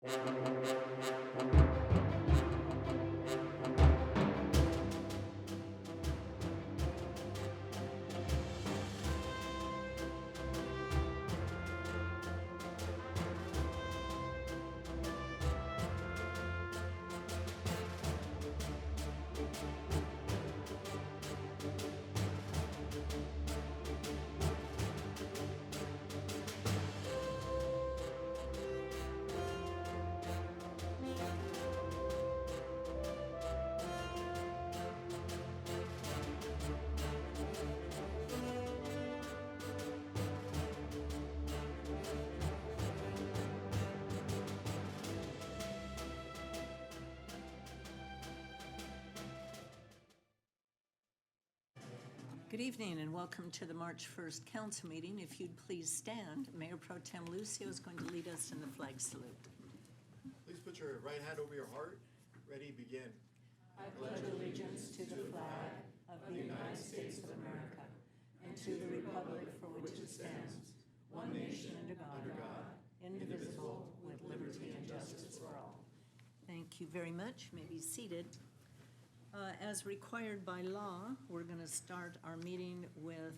Good evening and welcome to the March 1st Council meeting. If you'd please stand, Mayor Pro Tem Lucio is going to lead us in the flag salute. Please put your right hand over your heart. Ready, begin. I pledge allegiance to the flag of the United States of America and to the republic for which it stands, one nation under God, indivisible, with liberty and justice for all. Thank you very much. You may be seated. As required by law, we're going to start our meeting with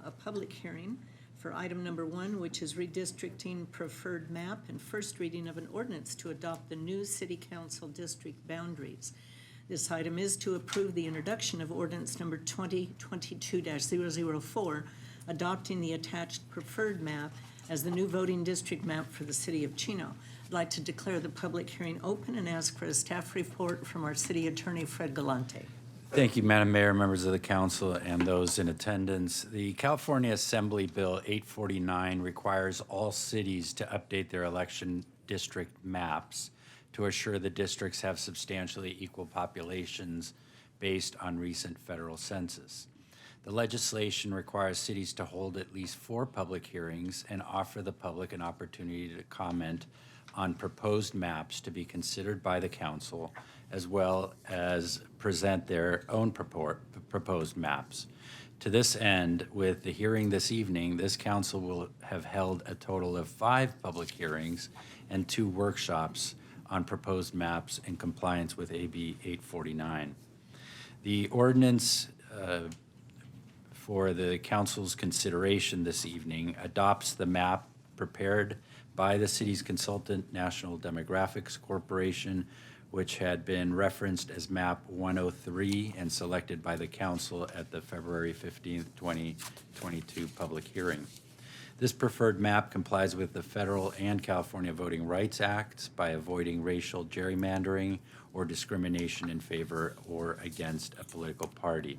a public hearing for item number 1, which is redistricting preferred map and first reading of an ordinance to adopt the new city council district boundaries. This item is to approve the introduction of ordinance number 2022-004, adopting the attached preferred map as the new voting district map for the city of Chino. I'd like to declare the public hearing open and ask for a staff report from our city attorney, Fred Galante. Thank you, Madam Mayor, members of the council, and those in attendance. The California Assembly Bill 849 requires all cities to update their election district maps to assure the districts have substantially equal populations based on recent federal census. The legislation requires cities to hold at least 4 public hearings and offer the public an opportunity to comment on proposed maps to be considered by the council, as well as present their own proposed maps. To this end, with the hearing this evening, this council will have held a total of 5 public hearings and 2 workshops on proposed maps in compliance with AB 849. The ordinance for the council's consideration this evening adopts the map prepared by the city's consultant, National Demographics Corporation, which had been referenced as map 103 and selected by the council at the February 15th, 2022 public hearing. This preferred map complies with the federal and California Voting Rights Acts by avoiding racial gerrymandering or discrimination in favor or against a political party.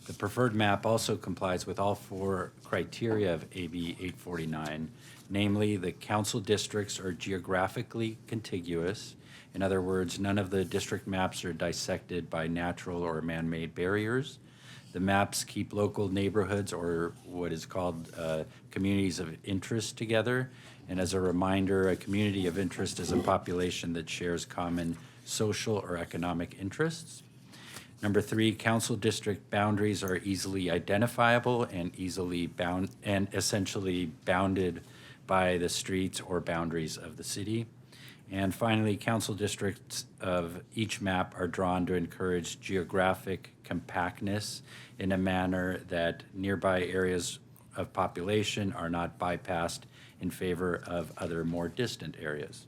The preferred map also complies with all 4 criteria of AB 849, namely the council districts are geographically contiguous. In other words, none of the district maps are dissected by natural or man-made barriers. The maps keep local neighborhoods, or what is called communities of interest, together. And as a reminder, a community of interest is a population that shares common social or economic interests. Number 3, council district boundaries are easily identifiable and easily bound and essentially bounded by the streets or boundaries of the city. And finally, council districts of each map are drawn to encourage geographic compactness in a manner that nearby areas of population are not bypassed in favor of other more distant areas.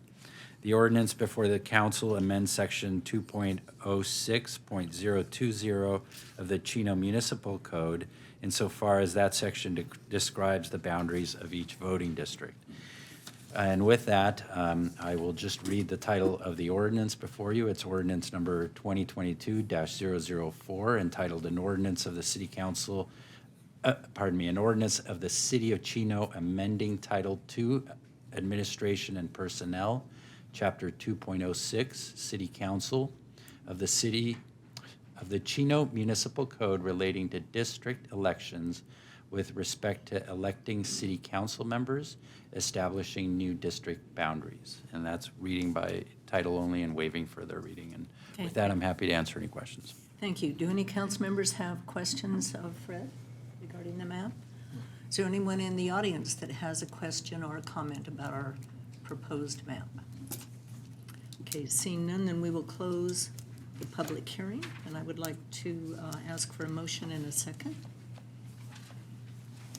The ordinance before the council amends section 2.06.020 of the Chino Municipal Code insofar as that section describes the boundaries of each voting district. And with that, I will just read the title of the ordinance before you. It's ordinance number 2022-004, entitled An Ordinance of the City Council, an ordinance of the City of Chino amending Title II, Administration and Personnel, Chapter 2.06, City Council of the Chino Municipal Code relating to district elections with respect to electing city council members, establishing new district boundaries. And that's reading by title only and waiving further reading. And with that, I'm happy to answer any questions. Thank you. Do any council members have questions of Fred regarding the map? Is there anyone in the audience that has a question or a comment about our proposed map? Okay, seeing none, then we will close the public hearing, and I would like to ask for a motion in a second.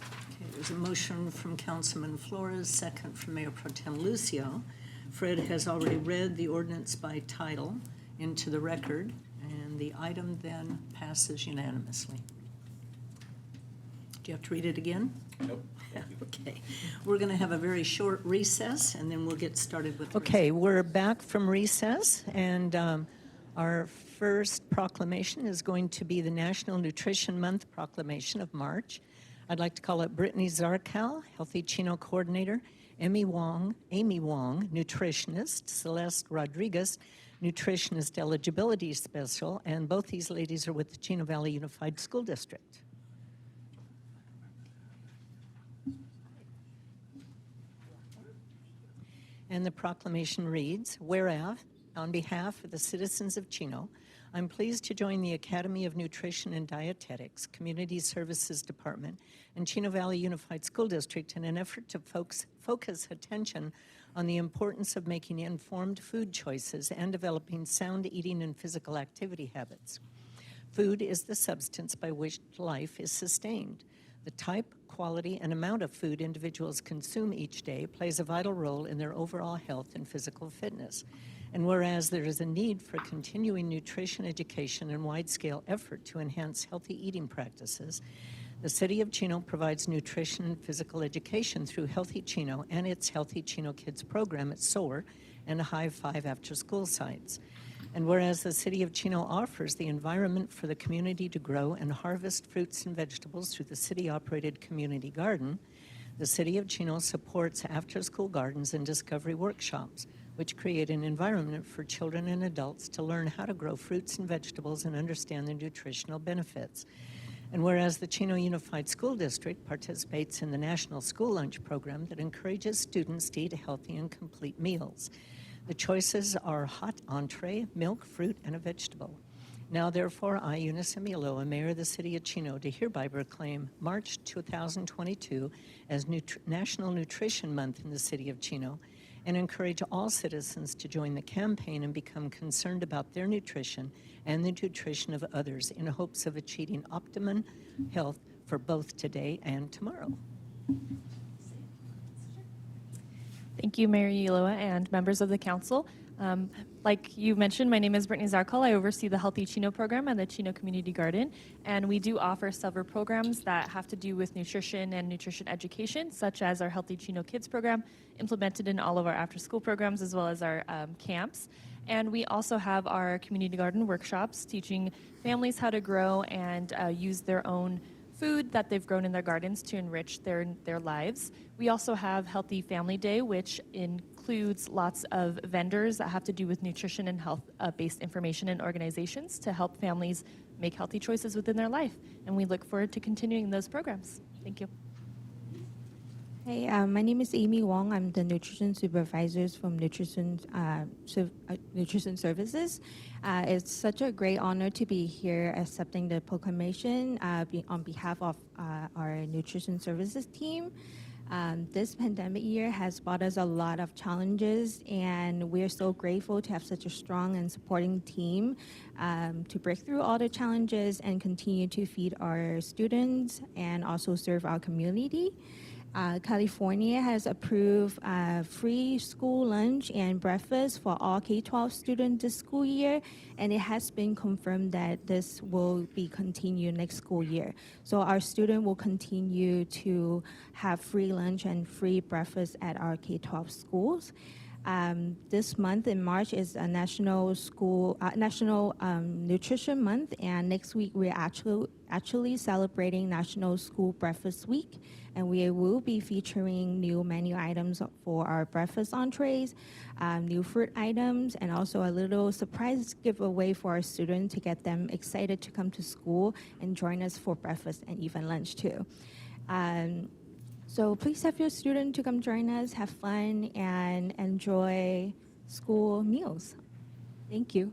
Okay, there's a motion from Councilman Flores, second from Mayor Pro Tem Lucio. Fred has already read the ordinance by title into the record, and the item then passes unanimously. Do you have to read it again? Nope. Okay, we're going to have a very short recess, and then we'll get started with. Okay, we're back from recess, and our first proclamation is going to be the National Nutrition Month Proclamation of March. I'd like to call up Brittany Zarkal, Healthy Chino Coordinator, Amy Wong, Nutritionist, Celeste Rodriguez, Nutritionist Eligibility Special, and both these ladies are with the Chino Valley Unified School District. And the proclamation reads, whereas, on behalf of the citizens of Chino, I'm pleased to join the Academy of Nutrition and Dietetics, Community Services Department, and Chino Valley Unified School District in an effort to focus attention on the importance of making informed food choices and developing sound eating and physical activity habits. Food is the substance by which life is sustained. The type, quality, and amount of food individuals consume each day plays a vital role in their overall health and physical fitness. And whereas there is a need for continuing nutrition education and wide-scale effort to enhance healthy eating practices, the City of Chino provides nutrition and physical education through Healthy Chino and its Healthy Chino Kids program at SOAR and High Five after-school sites. And whereas the City of Chino offers the environment for the community to grow and harvest fruits and vegetables through the city-operated community garden, the City of Chino supports after-school gardens and discovery workshops, which create an environment for children and adults to learn how to grow fruits and vegetables and understand their nutritional benefits. And whereas the Chino Unified School District participates in the National School Lunch Program that encourages students to eat healthy and complete meals. The choices are hot entree, milk, fruit, and a vegetable. Now, therefore, I, Eunice Emiloa, Mayor of the City of Chino, do hereby proclaim March 2022 as National Nutrition Month in the City of Chino, and encourage all citizens to join the campaign and become concerned about their nutrition and the nutrition of others in hopes of achieving optimum health for both today and tomorrow. Thank you, Mayor Uloa and members of the council. Like you mentioned, my name is Brittany Zarkal. I oversee the Healthy Chino program and the Chino Community Garden, and we do offer several programs that have to do with nutrition and nutrition education, such as our Healthy Chino Kids program, implemented in all of our after-school programs, as well as our camps. And we also have our community garden workshops, teaching families how to grow and use their own food that they've grown in their gardens to enrich their lives. We also have Healthy Family Day, which includes lots of vendors that have to do with nutrition and health-based information and organizations to help families make healthy choices within their life. And we look forward to continuing those programs. Thank you. Hey, my name is Amy Wong. I'm the nutrition supervisor from Nutrition Services. It's such a great honor to be here accepting the proclamation on behalf of our nutrition services team. This pandemic year has brought us a lot of challenges, and we're so grateful to have such a strong and supporting team to break through all the challenges and continue to feed our students and also serve our community. California has approved free school lunch and breakfast for all K-12 students this school year, and it has been confirmed that this will be continued next school year. So our students will continue to have free lunch and free breakfast at our K-12 schools. This month in March is a National Nutrition Month, and next week we're actually celebrating National School Breakfast Week, and we will be featuring new menu items for our breakfast entrees, new fruit items, and also a little surprise giveaway for our students to get them excited to come to school and join us for breakfast and even lunch too. So please have your student to come join us, have fun, and enjoy school meals. Thank you.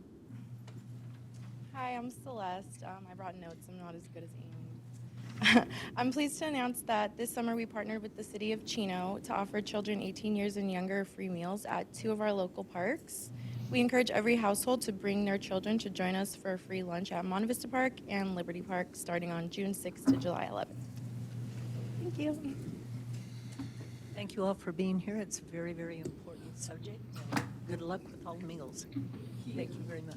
Hi, I'm Celeste. I brought notes. I'm not as good as Amy. I'm pleased to announce that this summer we partnered with the City of Chino to offer children 18 years and younger free meals at 2 of our local parks. We encourage every household to bring their children to join us for a free lunch at Monte Vista Park and Liberty Park starting on June 6th to July 11th. Thank you. Thank you all for being here. It's a very, very important subject. Good luck with all the meals. Thank you very much.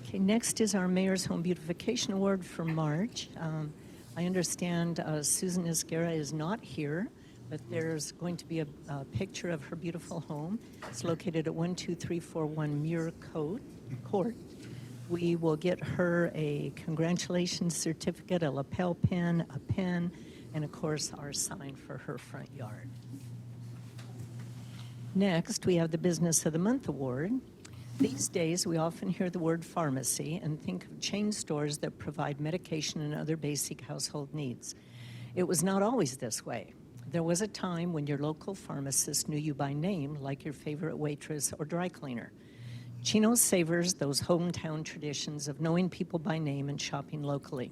Okay, next is our Mayor's Home Beautification Award for March. I understand Susan Esguerra is not here, but there's going to be a picture of her beautiful home. It's located at 12341 Muir Court. We will get her a congratulations certificate, a lapel pin, a pen, and of course our sign for her front yard. Next, we have the Business of the Month Award. These days, we often hear the word pharmacy and think of chain stores that provide medication and other basic household needs. It was not always this way. There was a time when your local pharmacist knew you by name, like your favorite waitress or dry cleaner. Chino savors those hometown traditions of knowing people by name and shopping locally.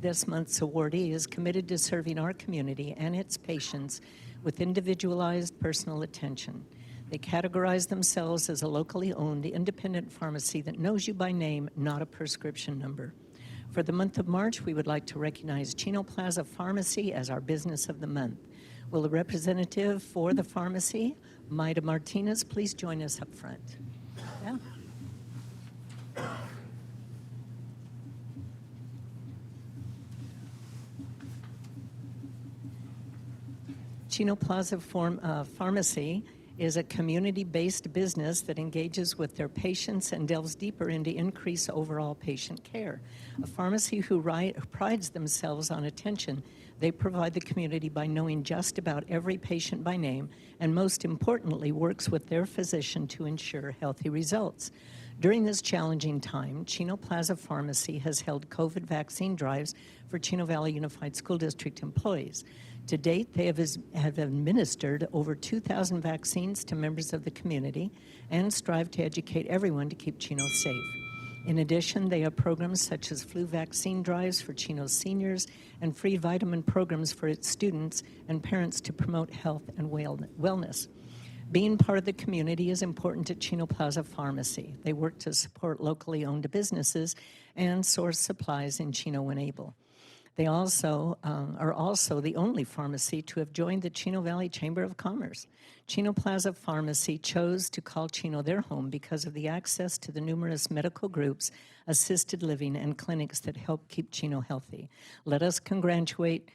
This month's awardee is committed to serving our community and its patients with individualized personal attention. They categorize themselves as a locally owned independent pharmacy that knows you by name, not a prescription number. For the month of March, we would like to recognize Chino Plaza Pharmacy as our Business of the Month. Will the representative for the pharmacy, Maida Martinez, please join us up front? Yeah. Chino Plaza Pharmacy is a community-based business that engages with their patients and delves deeper into increased overall patient care. A pharmacy who prides themselves on attention. They provide the community by knowing just about every patient by name, and most importantly, works with their physician to ensure healthy results. During this challenging time, Chino Plaza Pharmacy has held COVID vaccine drives for Chino Valley Unified School District employees. To date, they have administered over 2,000 vaccines to members of the community and strive to educate everyone to keep Chino safe. In addition, they have programs such as flu vaccine drives for Chino's seniors and free vitamin programs for its students and parents to promote health and wellness. Being part of the community is important to Chino Plaza Pharmacy. They work to support locally owned businesses and source supplies in Chino when able. They also are also the only pharmacy to have joined the Chino Valley Chamber of Commerce. Chino Plaza Pharmacy chose to call Chino their home because of the access to the numerous medical groups, assisted living, and clinics that help keep Chino healthy. Let us congratulate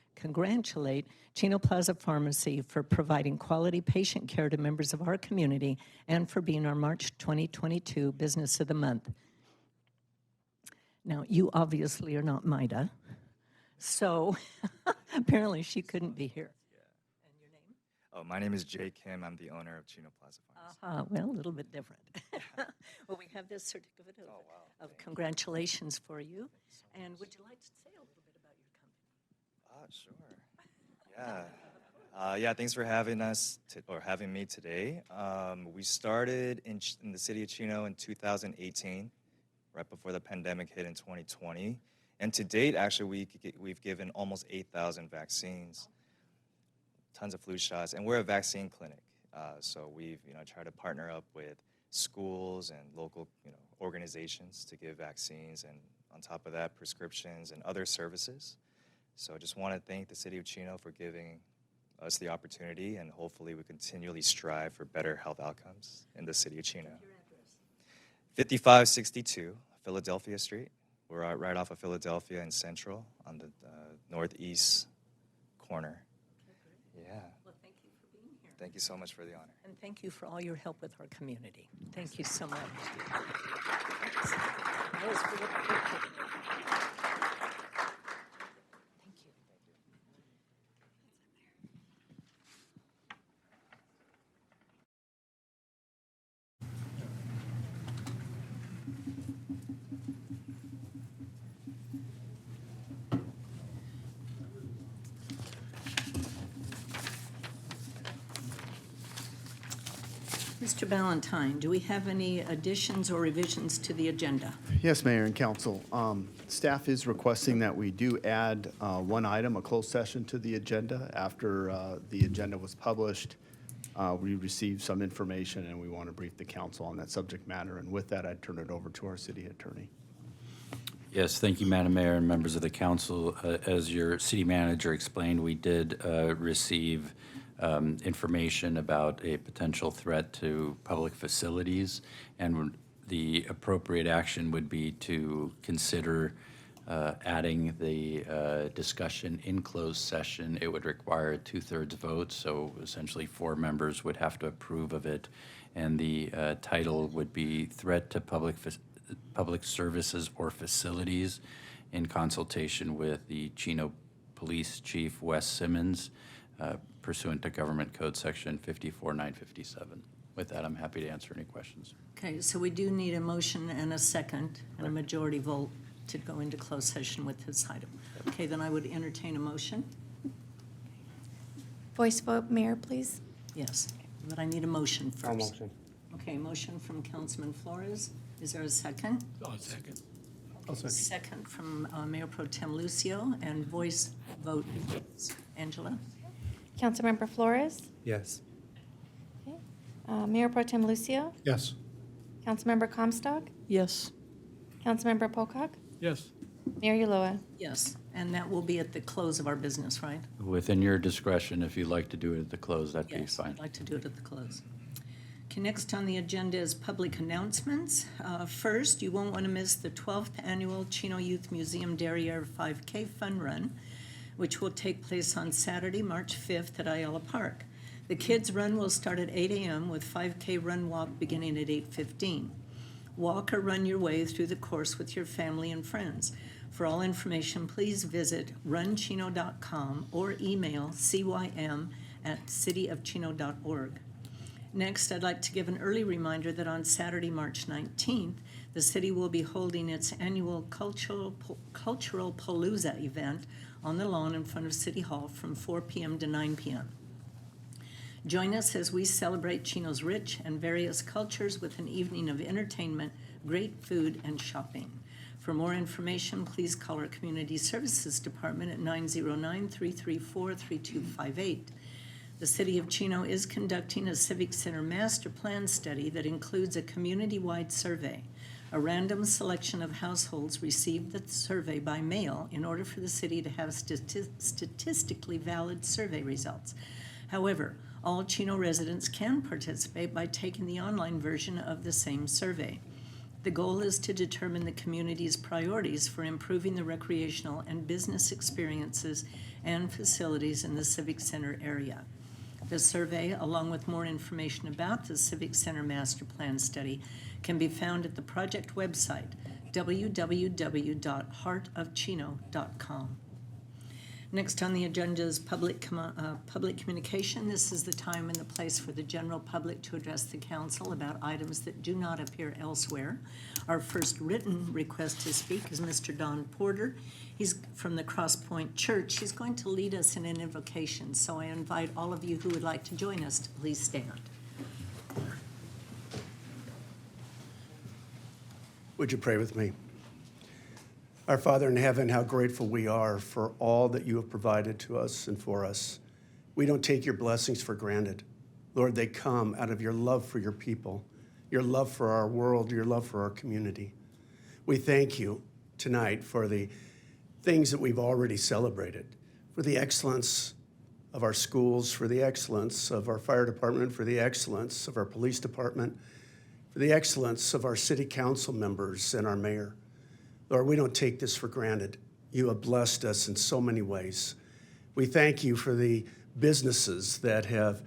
Chino Plaza Pharmacy for providing quality patient care to members of our community and for being our March 2022 Business of the Month. Now, you obviously are not Maida. So apparently she couldn't be here. Yeah. And your name? Oh, my name is Jay Kim. I'm the owner of Chino Plaza Pharmacy. Well, a little bit different. Well, we have this certificate of congratulations for you. And would you like to say a little bit about your company? Sure. Yeah. Thanks for having us having me today. We started in the city of Chino in 2018, right before the pandemic hit in 2020. And to date, actually, we've given almost 8,000 vaccines, tons of flu shots, and we're a vaccine clinic. So we've tried to partner up with schools and local organizations to give vaccines, and on top of that, prescriptions and other services. So I just want to thank the city of Chino for giving us the opportunity, and hopefully we continually strive for better health outcomes in the city of Chino. 5562 Philadelphia Street. We're right off of Philadelphia and Central on the northeast corner. Okay, great. Yeah. Well, thank you for being here. Thank you so much for the honor. And thank you for all your help with our community. Thank you so much. That was really quick. Thank you. Mr. Ballantyne, do we have any additions or revisions to the agenda? Yes, Mayor and Council. Staff is requesting that we do add one item, a closed session, to the agenda. After the agenda was published, we received some information, and we want to brief the council on that subject matter. And with that, I'd turn it over to our city attorney. Yes, thank you, Madam Mayor and members of the council. As your city manager explained, we did receive information about a potential threat to public facilities, and the appropriate action would be to consider adding the discussion in closed session. It would require a 2/3 vote, so essentially 4 members would have to approve of it, and the title would be Threat to Public Services or Facilities, in consultation with the Chino Police Chief Wes Simmons, pursuant to Government Code Section 54957. With that, I'm happy to answer any questions. Okay, so we do need a motion and a second and a majority vote to go into closed session with this item. Okay, then I would entertain a motion. Voice vote, Mayor, please. Yes, but I need a motion first. I'll motion. Okay, motion from Councilman Flores. Is there a second? I'll second. Second from Mayor Pro Tem Lucio, and voice vote, Angela? Councilmember Flores. Yes. Okay. Mayor Pro Tem Lucio. Yes. Councilmember Comstock. Yes. Councilmember Pocock. Yes. Mayor Ulloa. Yes, and that will be at the close of our business, right? Within your discretion, if you'd like to do it at the close, that'd be Yes, fine. I'd like to do it at the close. Okay, next on the agenda is public announcements. First, you won't want to miss the 12th Annual Chino Youth Museum Derry Air 5K Fun Run, which will take place on Saturday, March 5th at Ayala Park. The kids' run will start at 8 a.m. with 5K run walk beginning at 8:15. Walk or run your way through the course with your family and friends. For all information, please visit runchino.com or email cym@cityofchino.org. Next, I'd like to give an early reminder that on Saturday, March 19th, the city will be holding its annual Cultural Palooza event on the lawn in front of City Hall from 4 p.m. to 9 p.m. Join us as we celebrate Chino's rich and various cultures with an evening of entertainment, great food, and shopping. For more information, please call our Community Services Department at 909-334-3258. The City of Chino is conducting a Civic Center Master Plan study that includes a community-wide survey. A random selection of households received the survey by mail in order for the city to have statistically valid survey results. However, all Chino residents can participate by taking the online version of the same survey. The goal is to determine the community's priorities for improving the recreational and business experiences and facilities in the Civic Center area. The survey, along with more information about the Civic Center Master Plan study, can be found at the project website, www.heartofchino.com. Next on the agenda is public communication. This is the time and the place for the general public to address the council about items that do not appear elsewhere. Our first written request to speak is Mr. Don Porter. He's from the Cross Point Church. He's going to lead us in an invocation, so I invite all of you who would like to join us to please stand. Would you pray with me? Our Father in heaven, how grateful we are for all that you have provided to us and for us. We don't take your blessings for granted. Lord, they come out of your love for your people, your love for our world, your love for our community. We thank you tonight for the things that we've already celebrated, for the excellence of our schools, for the excellence of our fire department, for the excellence of our police department, for the excellence of our city council members and our mayor. Lord, we don't take this for granted. You have blessed us in so many ways. We thank you for the businesses that have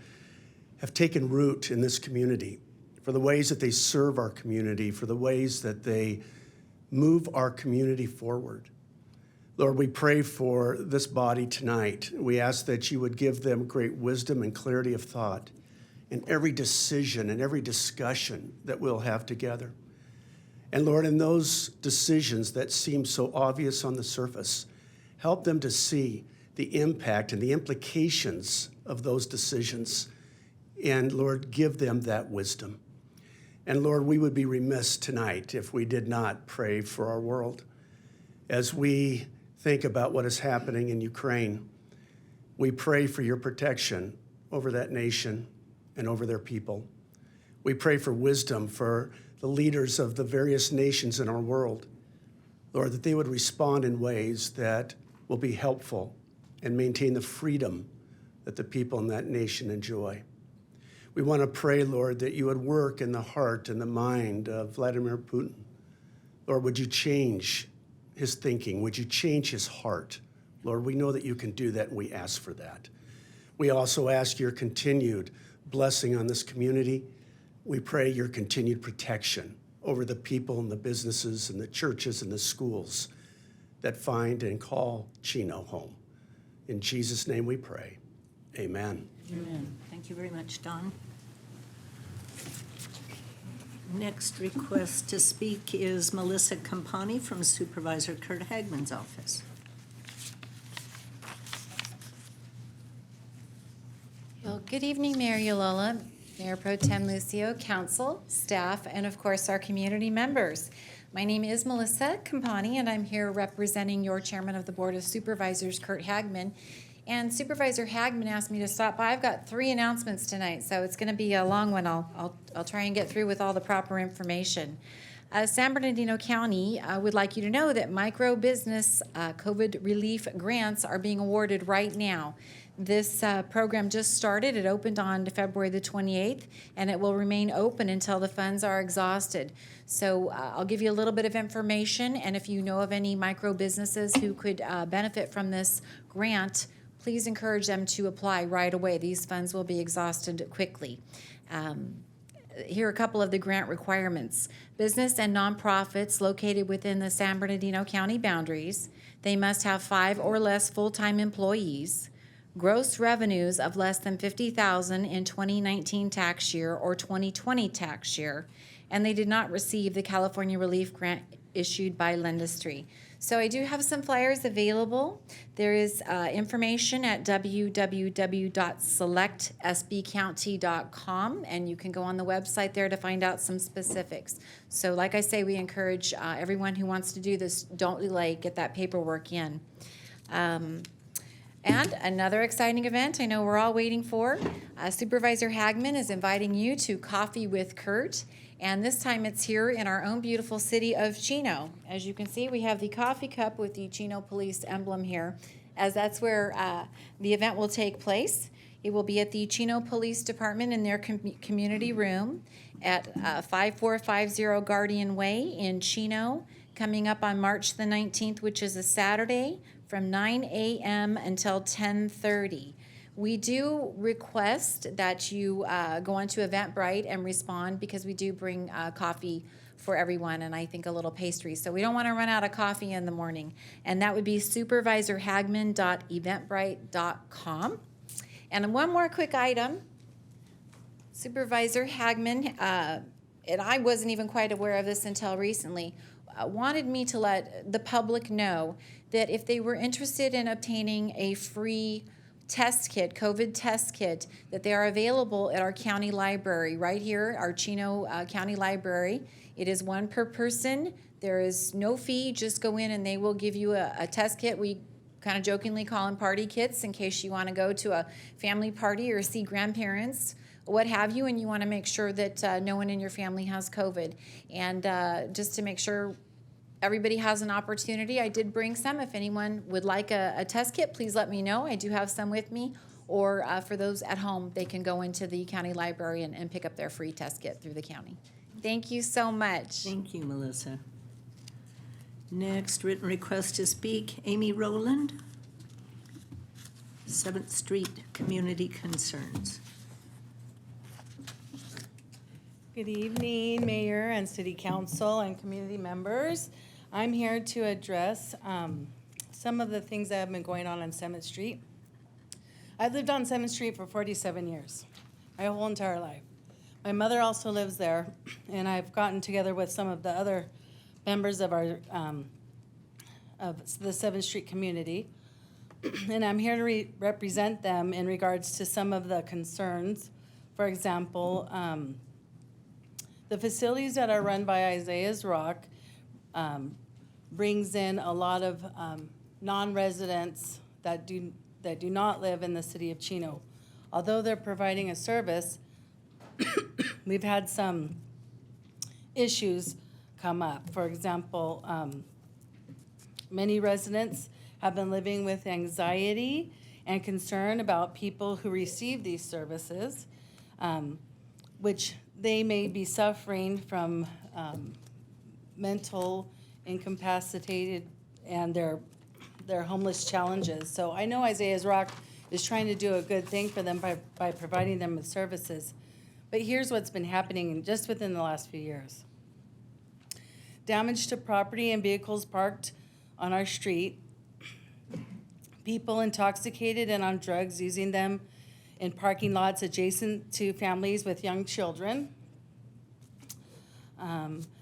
taken root in this community, for the ways that they serve our community, for the ways that they move our community forward. Lord, we pray for this body tonight. We ask that you would give them great wisdom and clarity of thought in every decision and every discussion that we'll have together. And Lord, in those decisions that seem so obvious on the surface, help them to see the impact and the implications of those decisions. And Lord, give them that wisdom. And Lord, we would be remiss tonight if we did not pray for our world. As we think about what is happening in Ukraine, we pray for your protection over that nation and over their people. We pray for wisdom for the leaders of the various nations in our world, Lord, that they would respond in ways that will be helpful and maintain the freedom that the people in that nation enjoy. We want to pray, Lord, that you would work in the heart and the mind of Vladimir Putin. Lord, would you change his thinking? Would you change his heart? Lord, we know that you can do that, and we ask for that. We also ask your continued blessing on this community. We pray your continued protection over the people and the businesses and the churches and the schools that find and call Chino home. In Jesus' name we pray. Amen. Amen. Thank you very much, Don. Next request to speak is Melissa Campani from Supervisor Kurt Hagman's office. Well, good evening, Mayor Yolola, Mayor Pro Tem Lucio, council, staff, and of course our community members. My name is Melissa Campani, and I'm here representing your Chairman of the Board of Supervisors, Kurt Hagman. And Supervisor Hagman asked me to stop by. I've got 3 announcements tonight, so it's going to be a long one. I'll try and get through with all the proper information. San Bernardino County would like you to know that micro business COVID relief grants are being awarded right now. This program just started. It opened on February the 28th, and it will remain open until the funds are exhausted. So I'll give you a little bit of information, and if you know of any micro businesses who could benefit from this grant, please encourage them to apply right away. These funds will be exhausted quickly. Here are a couple of the grant requirements. Business and nonprofits located within the San Bernardino County boundaries, they must have 5 or less full-time employees, gross revenues of less than $50,000 in 2019 tax year or 2020 tax year, and they did not receive the California Relief Grant issued by Lendistry. So I do have some flyers available. There is information at www.selectsbcounty.com, and you can go on the website there to find out some specifics. So like I say, we encourage everyone who wants to do this, don't delay, get that paperwork in. And another exciting event I know we're all waiting for. Supervisor Hagman is inviting you to Coffee with Kurt. And this time it's here in our own beautiful city of Chino. As you can see, we have the coffee cup with the Chino Police emblem here, as that's where the event will take place. It will be at the Chino Police Department in their community room at 5450 Guardian Way in Chino, coming up on March the 19th, which is a Saturday, from 9 a.m. until 10:30. We do request that you go onto Eventbrite and respond, because we do bring coffee for everyone, and I think a little pastry. So we don't want to run out of coffee in the morning. And that would be supervisorhagman.eventbrite.com. And one more quick item. Supervisor Hagman, and I wasn't even quite aware of this until recently, wanted me to let the public know that if they were interested in obtaining a free test kit, COVID test kit, that they are available at our county library right here, our Chino County Library. It is 1 per person. There is no fee. Just go in and they will give you a test kit. We kind of jokingly call them party kits in case you want to go to a family party or see grandparents, what have you, and you want to make sure that no one in your family has COVID. And just to make sure everybody has an opportunity, I did bring some. If anyone would like a test kit, please let me know. I do have some with me. Or for those at home, they can go into the county library and pick up their free test kit through the county. Thank you so much. Thank you, Melissa. Next written request to speak, Amy Rowland, 7th Street Community Concerns. Good evening, Mayor and City Council and community members. I'm here to address some of the things that have been going on 7th Street. I've lived on 7th Street for 47 years, my whole entire life. My mother also lives there, and I've gotten together with some of the other members of our of the 7th Street community, and I'm here to represent them in regards to some of the concerns. For example, The facilities that are run by Isaiah's Rock brings in a lot of non-residents that do not live in the city of Chino. Although they're providing a service, we've had some issues come up. For example, many residents have been living with anxiety and concern about people who receive these services, which they may be suffering from mental incapacitated and their homeless challenges. So I know Isaiah's Rock is trying to do a good thing for them by providing them with services. But here's what's been happening just within the last few years. Damage to property and vehicles parked on our street, people intoxicated and on drugs using them in parking lots adjacent to families with young children.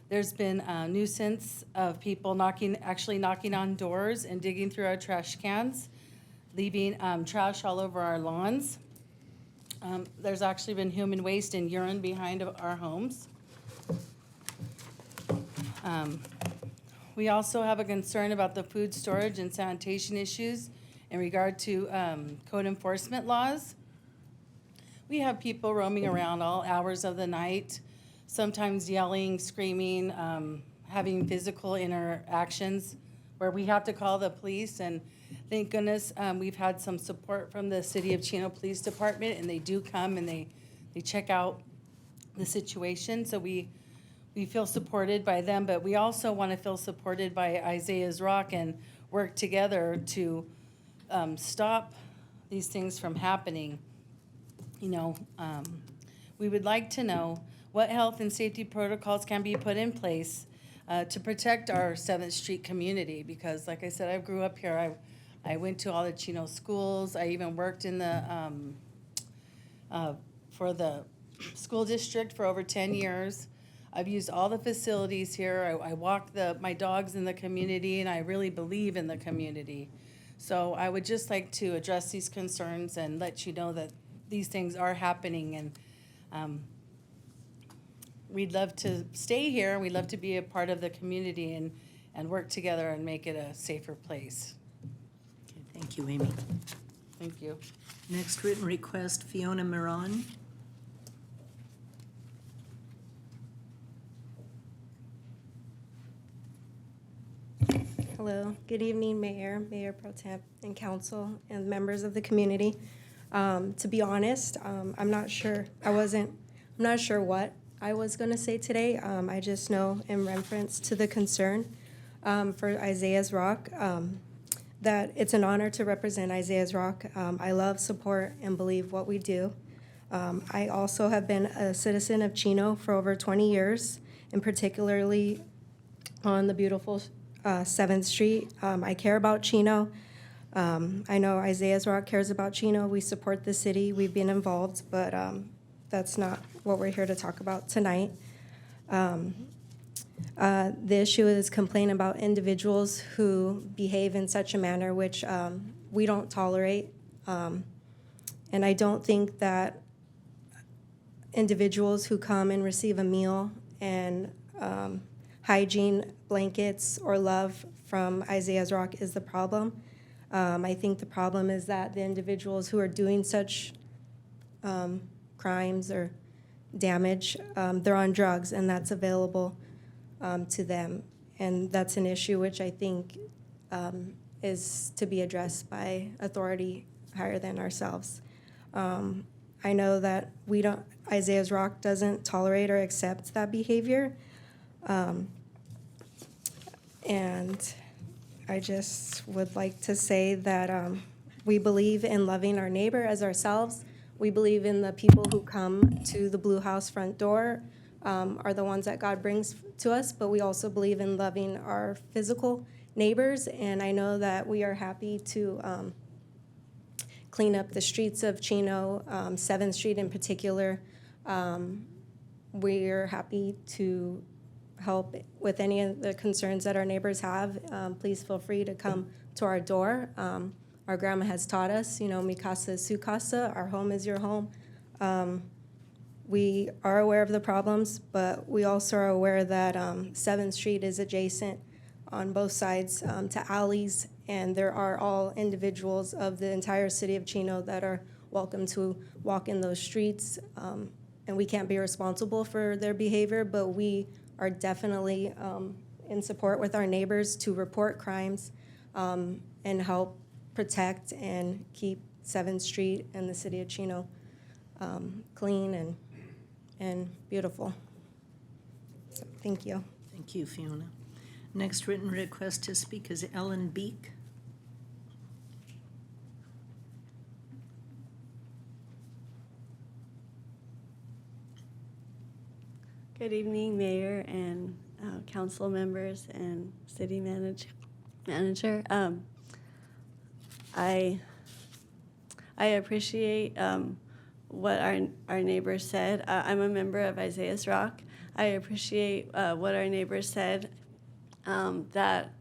There's been a nuisance of people actually knocking on doors and digging through our trash cans, leaving trash all over our lawns. There's actually been human waste and urine behind our homes. We also have a concern about the food storage and sanitation issues in regard to code enforcement laws. We have people roaming around all hours of the night, sometimes yelling, screaming, having physical interactions where we have to call the police. And thank goodness we've had some support from the City of Chino Police Department, and they do come and they check out the situation. So we feel supported by them, but we also want to feel supported by Isaiah's Rock and work together to stop these things from happening. You know, we would like to know what health and safety protocols can be put in place to protect our 7th Street community, because like I said, I grew up here. I went to all the Chino schools. I even worked in the for the school district for over 10 years. I've used all the facilities here. I walk my dogs in the community, and I really believe in the community. So I would just like to address these concerns and let you know that these things are happening, and we'd love to stay here. We'd love to be a part of the community and work together and make it a safer place. Okay, thank you, Amy. Thank you. Next written request, Fiona Miron. Hello, good evening, Mayor Pro Temp, and council, and members of the community. To be honest, I'm not sure what I was gonna say today. I just know in reference to the concern for Isaiah's Rock, that it's an honor to represent Isaiah's Rock. I love, support, and believe what we do. I also have been a citizen of Chino for over 20 years, and particularly on the beautiful 7th Street. I care about Chino. I know Isaiah's Rock cares about Chino. We support the city. We've been involved, but that's not what we're here to talk about tonight. The issue is complaining about individuals who behave in such a manner which we don't tolerate. And I don't think that individuals who come and receive a meal and hygiene blankets or love from Isaiah's Rock is the problem. I think the problem is that the individuals who are doing such crimes or damage, they're on drugs, and that's available to them. And that's an issue which I think is to be addressed by authority higher than ourselves. I know that Isaiah's Rock doesn't tolerate or accept that behavior. And I just would like to say that we believe in loving our neighbor as ourselves. We believe in the people who come to the Blue House front door are the ones that God brings to us, but we also believe in loving our physical neighbors. And I know that we are happy to clean up the streets of Chino, 7th Street in particular. We're happy to help with any of the concerns that our neighbors have. Please feel free to come to our door. Our grandma has taught us, mi casa es su casa, our home is your home. We are aware of the problems, but we also are aware that 7th Street is adjacent on both sides to alleys, and there are all individuals of the entire city of Chino that are welcome to walk in those streets, and we can't be responsible for their behavior, but we are definitely in support with our neighbors to report crimes and help protect and keep 7th Street and the city of Chino clean and beautiful. So, thank you. Thank you, Fiona. Next written request to speak is Ellen Beek. Good evening, Mayor and council members and city manager. I appreciate what our neighbors said. I'm a member of Isaiah's Rock. I appreciate what our neighbors said, that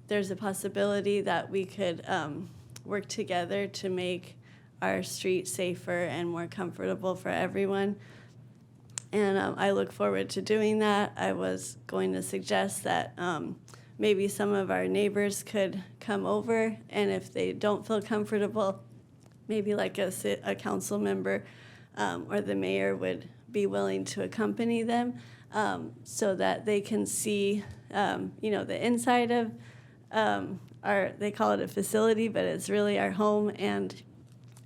there's a possibility that we could work together to make our street safer and more comfortable for everyone. And I look forward to doing that. I was going to suggest that maybe some of our neighbors could come over, and if they don't feel comfortable, maybe like a council member or the mayor would be willing to accompany them so that they can see, the inside of they call it a facility, but it's really our home, and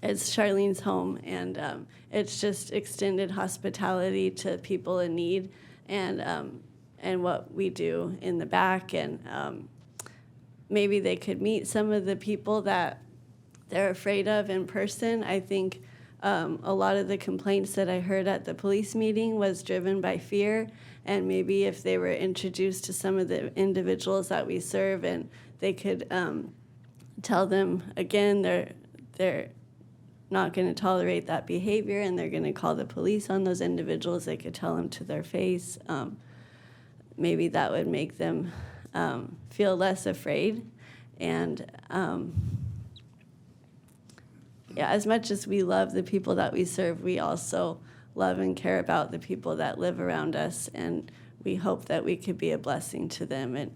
it's Charlene's home, and it's just extended hospitality to people in need, and what we do in the back, and maybe they could meet some of the people that they're afraid of in person. I think a lot of the complaints that I heard at the police meeting was driven by fear, and maybe if they were introduced to some of the individuals that we serve, and they could tell them again they're not going to tolerate that behavior, and they're going to call the police on those individuals. They could tell them to their face. Maybe that would make them feel less afraid. And as much as we love the people that we serve, we also love and care about the people that live around us, and we hope that we could be a blessing to them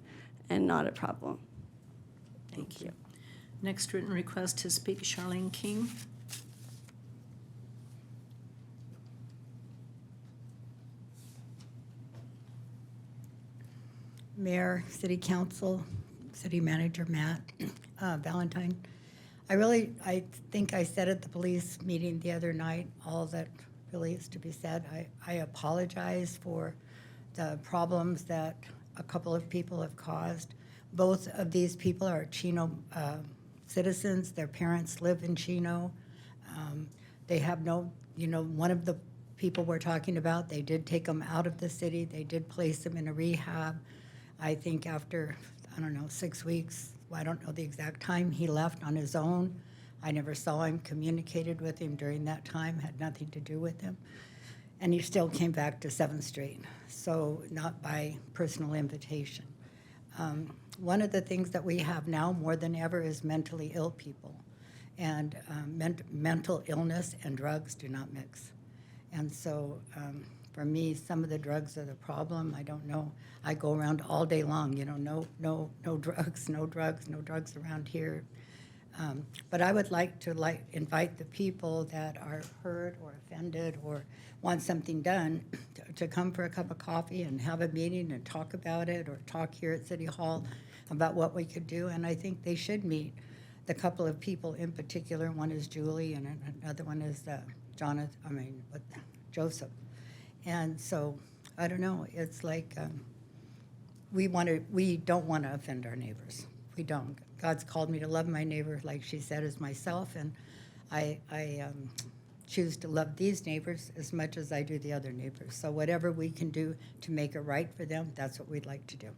and not a problem. Thank you. Next written request to speak, Charlene King. Mayor, City Council, City Manager Matt Valentine. I think I said at the police meeting the other night all that really is to be said. I apologize for the problems that a couple of people have caused. Both of these people are Chino citizens. Their parents live in Chino. They have no, one of the people we're talking about, they did take them out of the city. They did place them in a rehab. I think after, 6 weeks, I don't know the exact time, he left on his own. I never saw him, communicated with him during that time, had nothing to do with him. And he still came back to 7th Street, so not by personal invitation. One of the things that we have now more than ever is mentally ill people. And mental illness and drugs do not mix. And so for me, some of the drugs are the problem. I don't know. I go around all day long, no drugs around here. But I would like to invite the people that are hurt or offended or want something done to come for a cup of coffee and have a meeting and talk about it, or talk here at City Hall about what we could do. And I think they should meet the couple of people in particular. One is Julie and another one is Joseph. And so, I don't know, it's like we don't want to offend our neighbors. We don't. God's called me to love my neighbor, like she said, as myself, and I choose to love these neighbors as much as I do the other neighbors. So whatever we can do to make it right for them, that's what we'd like to do.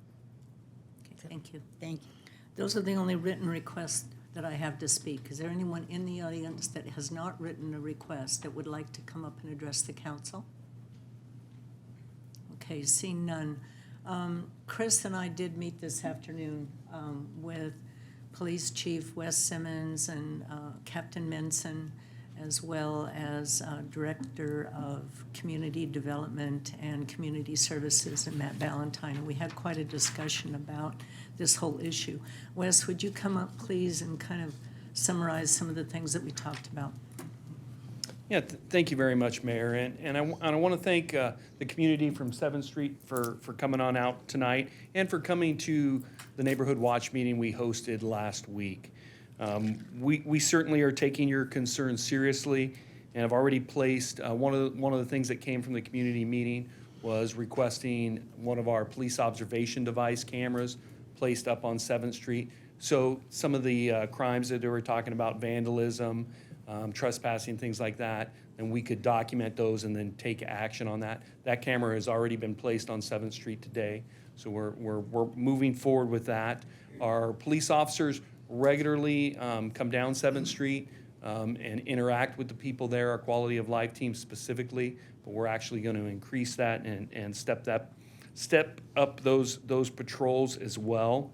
Okay, thank you. Thank you. Those are the only written requests that I have to speak. Is there anyone in the audience that has not written a request that would like to come up and address the council? Okay, seeing none. Chris and I did meet this afternoon with Police Chief Wes Simmons and Captain Menson as well as Director of Community Development and Community Services, and Matt Valentine. And we had quite a discussion about this whole issue. Wes, would you come up, please, and kind of summarize some of the things that we talked about? Yeah, thank you very much, Mayor. And I want to thank the community from 7th Street for coming on out tonight and for coming to the Neighborhood Watch meeting we hosted last week. We certainly are taking your concerns seriously and have already placed, one of the things that came from the community meeting was requesting one of our police observation device cameras placed up on 7th Street. So some of the crimes that they were talking about, vandalism, trespassing, things like that, and we could document those and then take action on that. That camera has already been placed on 7th Street today, so we're moving forward with that. Our police officers regularly come down 7th Street and interact with the people there, our quality of life team specifically, but we're actually going to increase that and step up those patrols as well.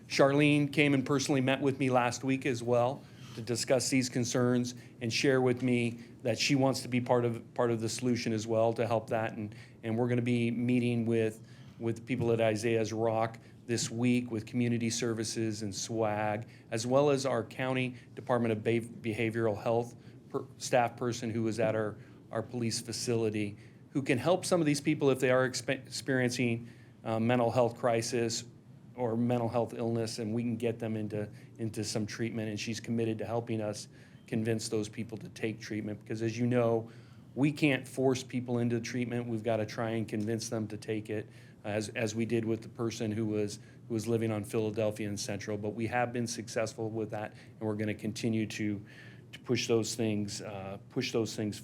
Charlene came and personally met with me last week as well to discuss these concerns and share with me that she wants to be part of the solution as well to help that. And we're going to be meeting with people at Isaiah's Rock this week with community services and SWAG, as well as our county Department of Behavioral Health staff person who is at our police facility, who can help some of these people if they are experiencing mental health crisis or mental health illness, and we can get them into some treatment. And she's committed to helping us convince those people to take treatment, because as you know, we can't force people into treatment. We've got to try and convince them to take it, as we did with the person who was living on Philadelphia and Central. But we have been successful with that, and we're going to continue to push those things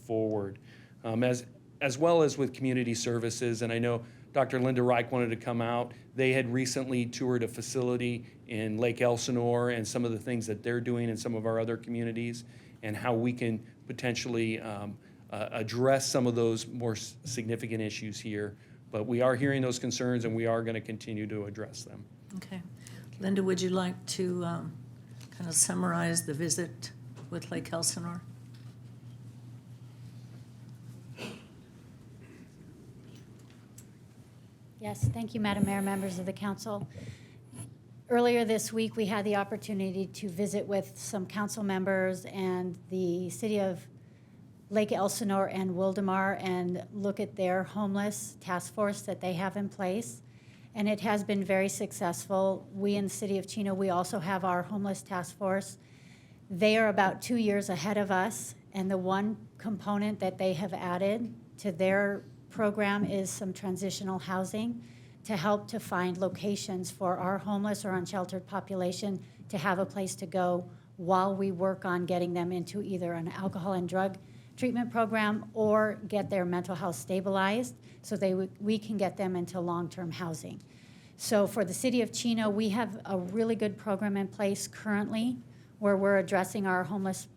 forward, as well as with community services. And I know Dr. Linda Reich wanted to come out. They had recently toured a facility in Lake Elsinore and some of the things that they're doing in some of our other communities, and how we can potentially address some of those more significant issues here. But we are hearing those concerns, and we are going to continue to address them. Okay. Linda, would you like to kind of summarize the visit with Lake Elsinore? Yes, thank you, Madam Mayor, members of the council. Earlier this week, we had the opportunity to visit with some council members and the city of Lake Elsinore and Wildemar and look at their homeless task force that they have in place. And it has been very successful. We in the city of Chino, we also have our homeless task force. They are about 2 years ahead of us, and the one component that they have added to their program is some transitional housing to help to find locations for our homeless or unsheltered population to have a place to go while we work on getting them into either an alcohol and drug treatment program or get their mental health stabilized so we can get them into long-term housing. So for the city of Chino, we have a really good program in place currently where we're addressing our homeless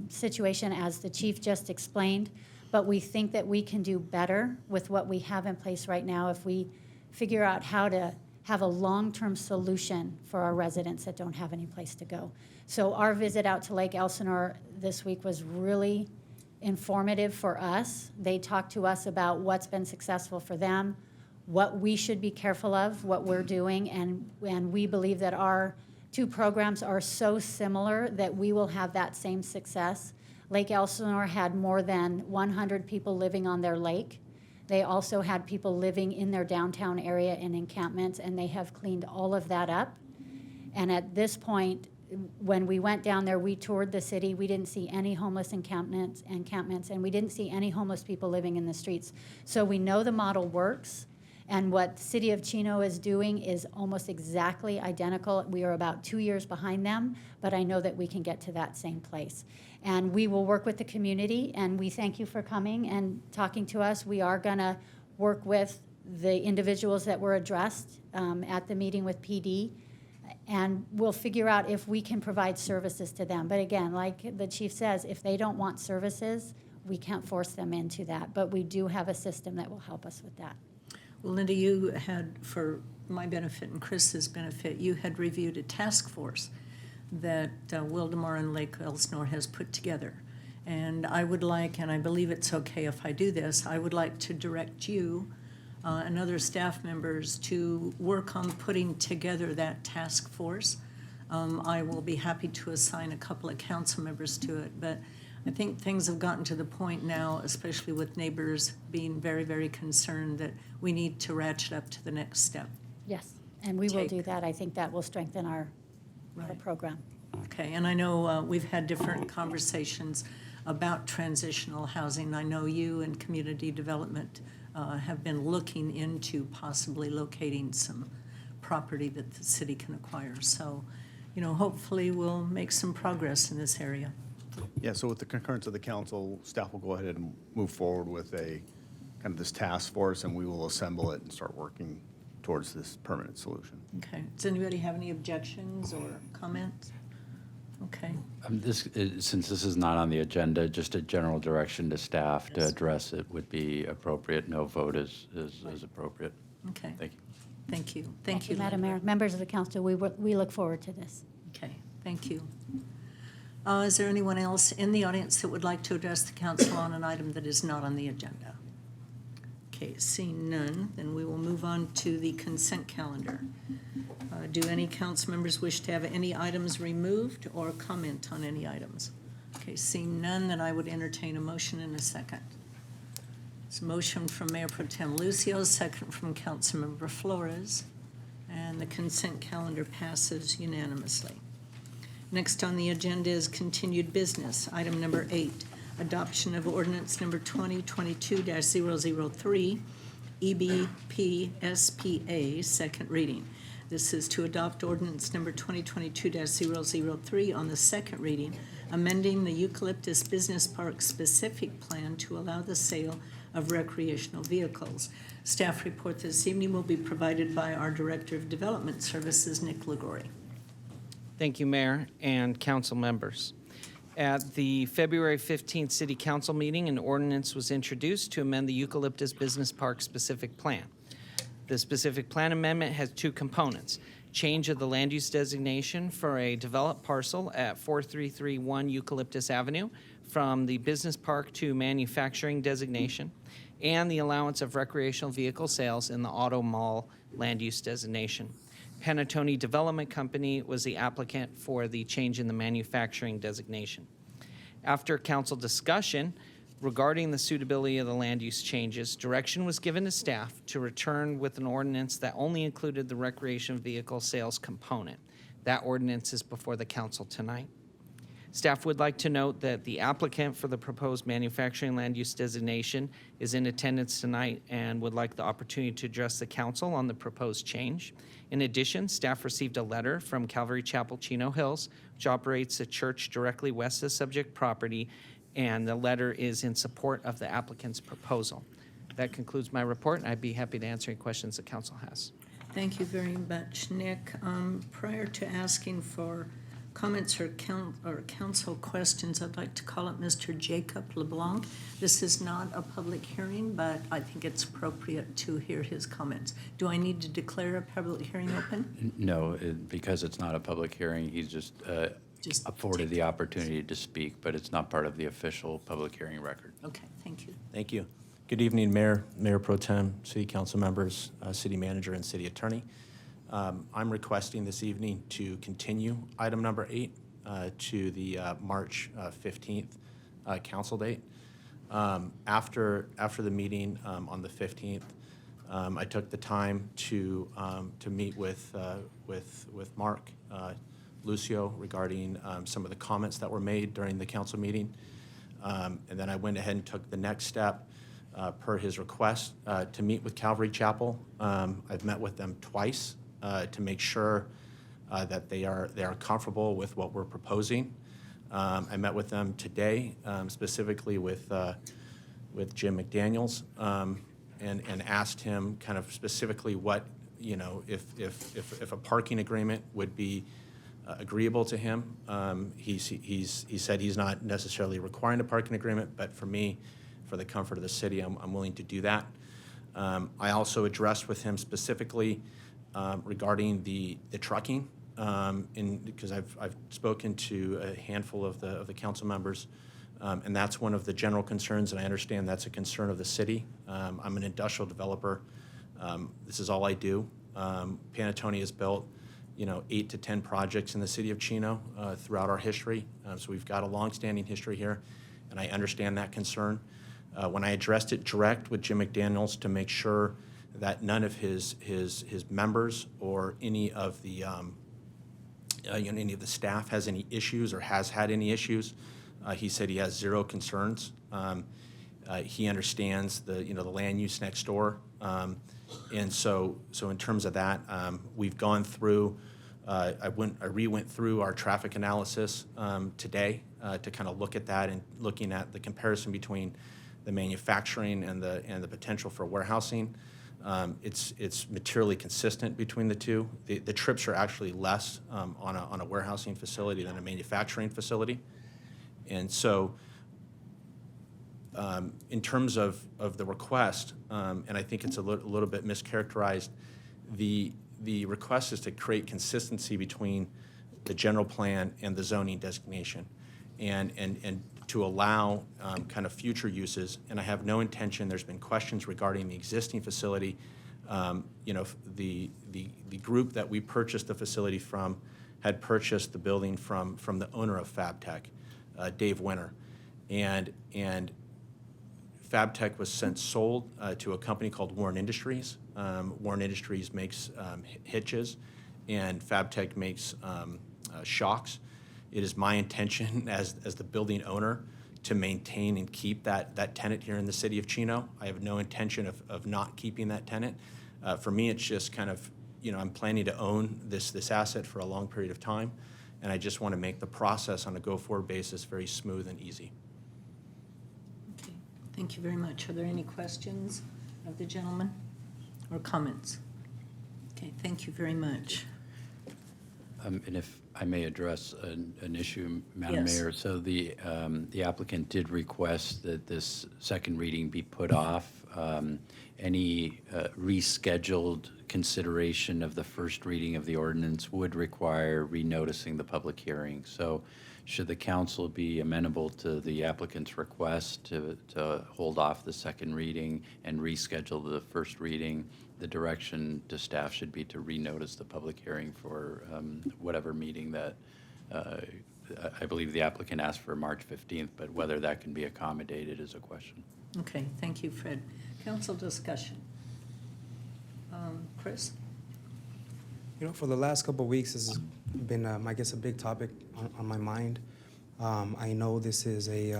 situation, as the chief just explained. But we think that we can do better with what we have in place right now if we figure out how to have a long-term solution for our residents that don't have any place to go. So our visit out to Lake Elsinore this week was really informative for us. They talked to us about what's been successful for them, what we should be careful of, what we're doing, and we believe that our two programs are so similar that we will have that same success. Lake Elsinore had more than 100 people living on their lake. They also had people living in their downtown area in encampments, and they have cleaned all of that up. And at this point, when we went down there, we toured the city. We didn't see any homeless encampments, and we didn't see any homeless people living in the streets. So we know the model works, and what the city of Chino is doing is almost exactly identical. We are about 2 years behind them, but I know that we can get to that same place. And we will work with the community, and we thank you for coming and talking to us. We are going to work with the individuals that were addressed at the meeting with PD, and we'll figure out if we can provide services to them. But again, like the chief says, if they don't want services, we can't force them into that. But we do have a system that will help us with that. Well, Linda, you had, for my benefit and Chris's benefit, you had reviewed a task force that Wildemar and Lake Elsinore has put together. And I would like, and I believe it's okay if I do this, I would like to direct you and other staff members to work on putting together that task force. I will be happy to assign a couple of council members to it, but I think things have gotten to the point now, especially with neighbors being very, very concerned, that we need to ratchet up to the next step. Yes, and we will do that. I think that will strengthen our program. Okay, and I know we've had different conversations about transitional housing. I know you and community development have been looking into possibly locating some property that the city can acquire. So, you know, hopefully we'll make some progress in this area. Yeah, so with the concurrence of the council, staff will go ahead and move forward with a kind of this task force, and we will assemble it and start working towards this permanent solution. Okay, does anybody have any objections or comments? Okay. Since this is not on the agenda, just a general direction to staff to address it would be appropriate. No vote is appropriate. Okay. Thank you. Thank you. Thank you, Madam Mayor. Members of the council, we look forward to this. Okay, thank you. Is there anyone else in the audience that would like to address the council on an item that is not on the agenda? Okay, seeing none, then we will move on to the consent calendar. Do any council members wish to have any items removed or comment on any items? Okay, seeing none, then I would entertain a motion in a second. It's a motion from Mayor Pro Tem Lucio, second from Councilmember Flores, and the consent calendar passes unanimously. Next on the agenda is continued business. Item number 8, adoption of ordinance number 2022-003, EBP-SPA, second reading. This is to adopt ordinance number 2022-003 on the second reading, amending the Eucalyptus Business Park specific plan to allow the sale of recreational vehicles. Staff report this evening will be provided by our Director of Development Services, Nick Ligori. Thank you, Mayor and council members. At the February 15th City Council meeting, an ordinance was introduced to amend the Eucalyptus Business Park specific plan. The specific plan amendment has two components: change of the land use designation for a developed parcel at 4331 Eucalyptus Avenue from the business park to manufacturing designation, and the allowance of recreational vehicle sales in the auto mall land use designation. Panettone Development Company was the applicant for the change in the manufacturing designation. After council discussion regarding the suitability of the land use changes, direction was given to staff to return with an ordinance that only included the recreation vehicle sales component. That ordinance is before the council tonight. Staff would like to note that the applicant for the proposed manufacturing land use designation is in attendance tonight and would like the opportunity to address the council on the proposed change. In addition, staff received a letter from Calvary Chapel, Chino Hills, which operates a church directly west of subject property, and the letter is in support of the applicant's proposal. That concludes my report, and I'd be happy to answer any questions the council has. Thank you very much, Nick. Prior to asking for comments or council questions, I'd like to call up Mr. Jacob LeBlanc. This is not a public hearing, but I think it's appropriate to hear his comments. Do I need to declare a public hearing open? No, because it's not a public hearing, he's just afforded the opportunity to speak, but it's not part of the official public hearing record. Okay, thank you. Thank you. Good evening, Mayor, Mayor Pro Tem, City Council members, City Manager, and City Attorney. I'm requesting this evening to continue item number 8 to the March 15th council date. After the meeting on the 15th, I took the time to meet with Mark Lucio regarding some of the comments that were made during the council meeting. And then I went ahead and took the next step per his request to meet with Calvary Chapel. I've met with them twice to make sure that they are comfortable with what we're proposing. I met with them today, specifically with Jim McDaniels, and asked him kind of specifically what, if a parking agreement would be agreeable to him. He said he's not necessarily requiring a parking agreement, but for me, for the comfort of the city, I'm willing to do that. I also addressed with him specifically regarding the trucking because I've spoken to a handful of the council members, and that's one of the general concerns, and I understand that's a concern of the city. I'm an industrial developer. This is all I do. Panettone has built, 8 to 10 projects in the city of Chino throughout our history. So we've got a long-standing history here, and I understand that concern. When I addressed it direct with Jim McDaniels to make sure that none of his members or any of the any of the staff has any issues or has had any issues, he said he has zero concerns. He understands the land use next door, and so in terms of that, we've gone through. I re-went through our traffic analysis today to kind of look at that and looking at the comparison between the manufacturing and the potential for warehousing. It's materially consistent between the two. The trips are actually less on a warehousing facility than a manufacturing facility. And so in terms of the request, and I think it's a little bit mischaracterized, the request is to create consistency between the general plan and the zoning designation and to allow kind of future uses. And I have no intention, there's been questions regarding the existing facility. The group that we purchased the facility from had purchased the building from the owner of FabTech, Dave Winter. And FabTech was since sold to a company called Warren Industries. Warren Industries makes hitches, and FabTech makes shocks. It is my intention as the building owner to maintain and keep that tenant here in the city of Chino. I have no intention of not keeping that tenant. For me, it's just kind of, I'm planning to own this asset for a long period of time, and I just want to make the process on a go-forward basis very smooth and easy. Okay, thank you very much. Are there any questions of the gentleman or comments? Okay, thank you very much. And if I may address an issue, Madam Yes. Mayor. So the applicant did request that this second reading be put off. Any rescheduled consideration of the first reading of the ordinance would require renoticing the public hearing. So should the council be amenable to the applicant's request to hold off the second reading and reschedule the first reading, the direction to staff should be to renotice the public hearing for whatever meeting that I believe the applicant asked for March 15th, but whether that can be accommodated is a question. Okay, thank you, Fred. Council discussion. Chris? For the last couple of weeks, this has been, I guess, a big topic on my mind. I know this is a,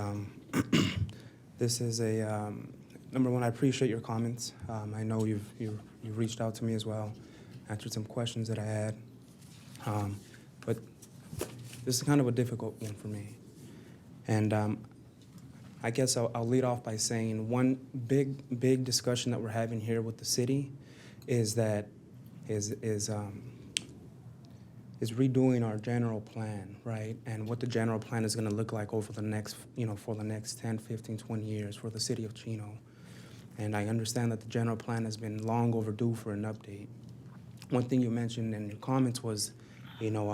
number one, I appreciate your comments. I know you've reached out to me as well, answered some questions that I had. But this is kind of a difficult one for me. And I guess I'll lead off by saying one big discussion that we're having here with the city is redoing our general plan, right? And what the general plan is going to look like over the next, for the next 10, 15, 20 years for the city of Chino. And I understand that the general plan has been long overdue for an update. One thing you mentioned in your comments was, a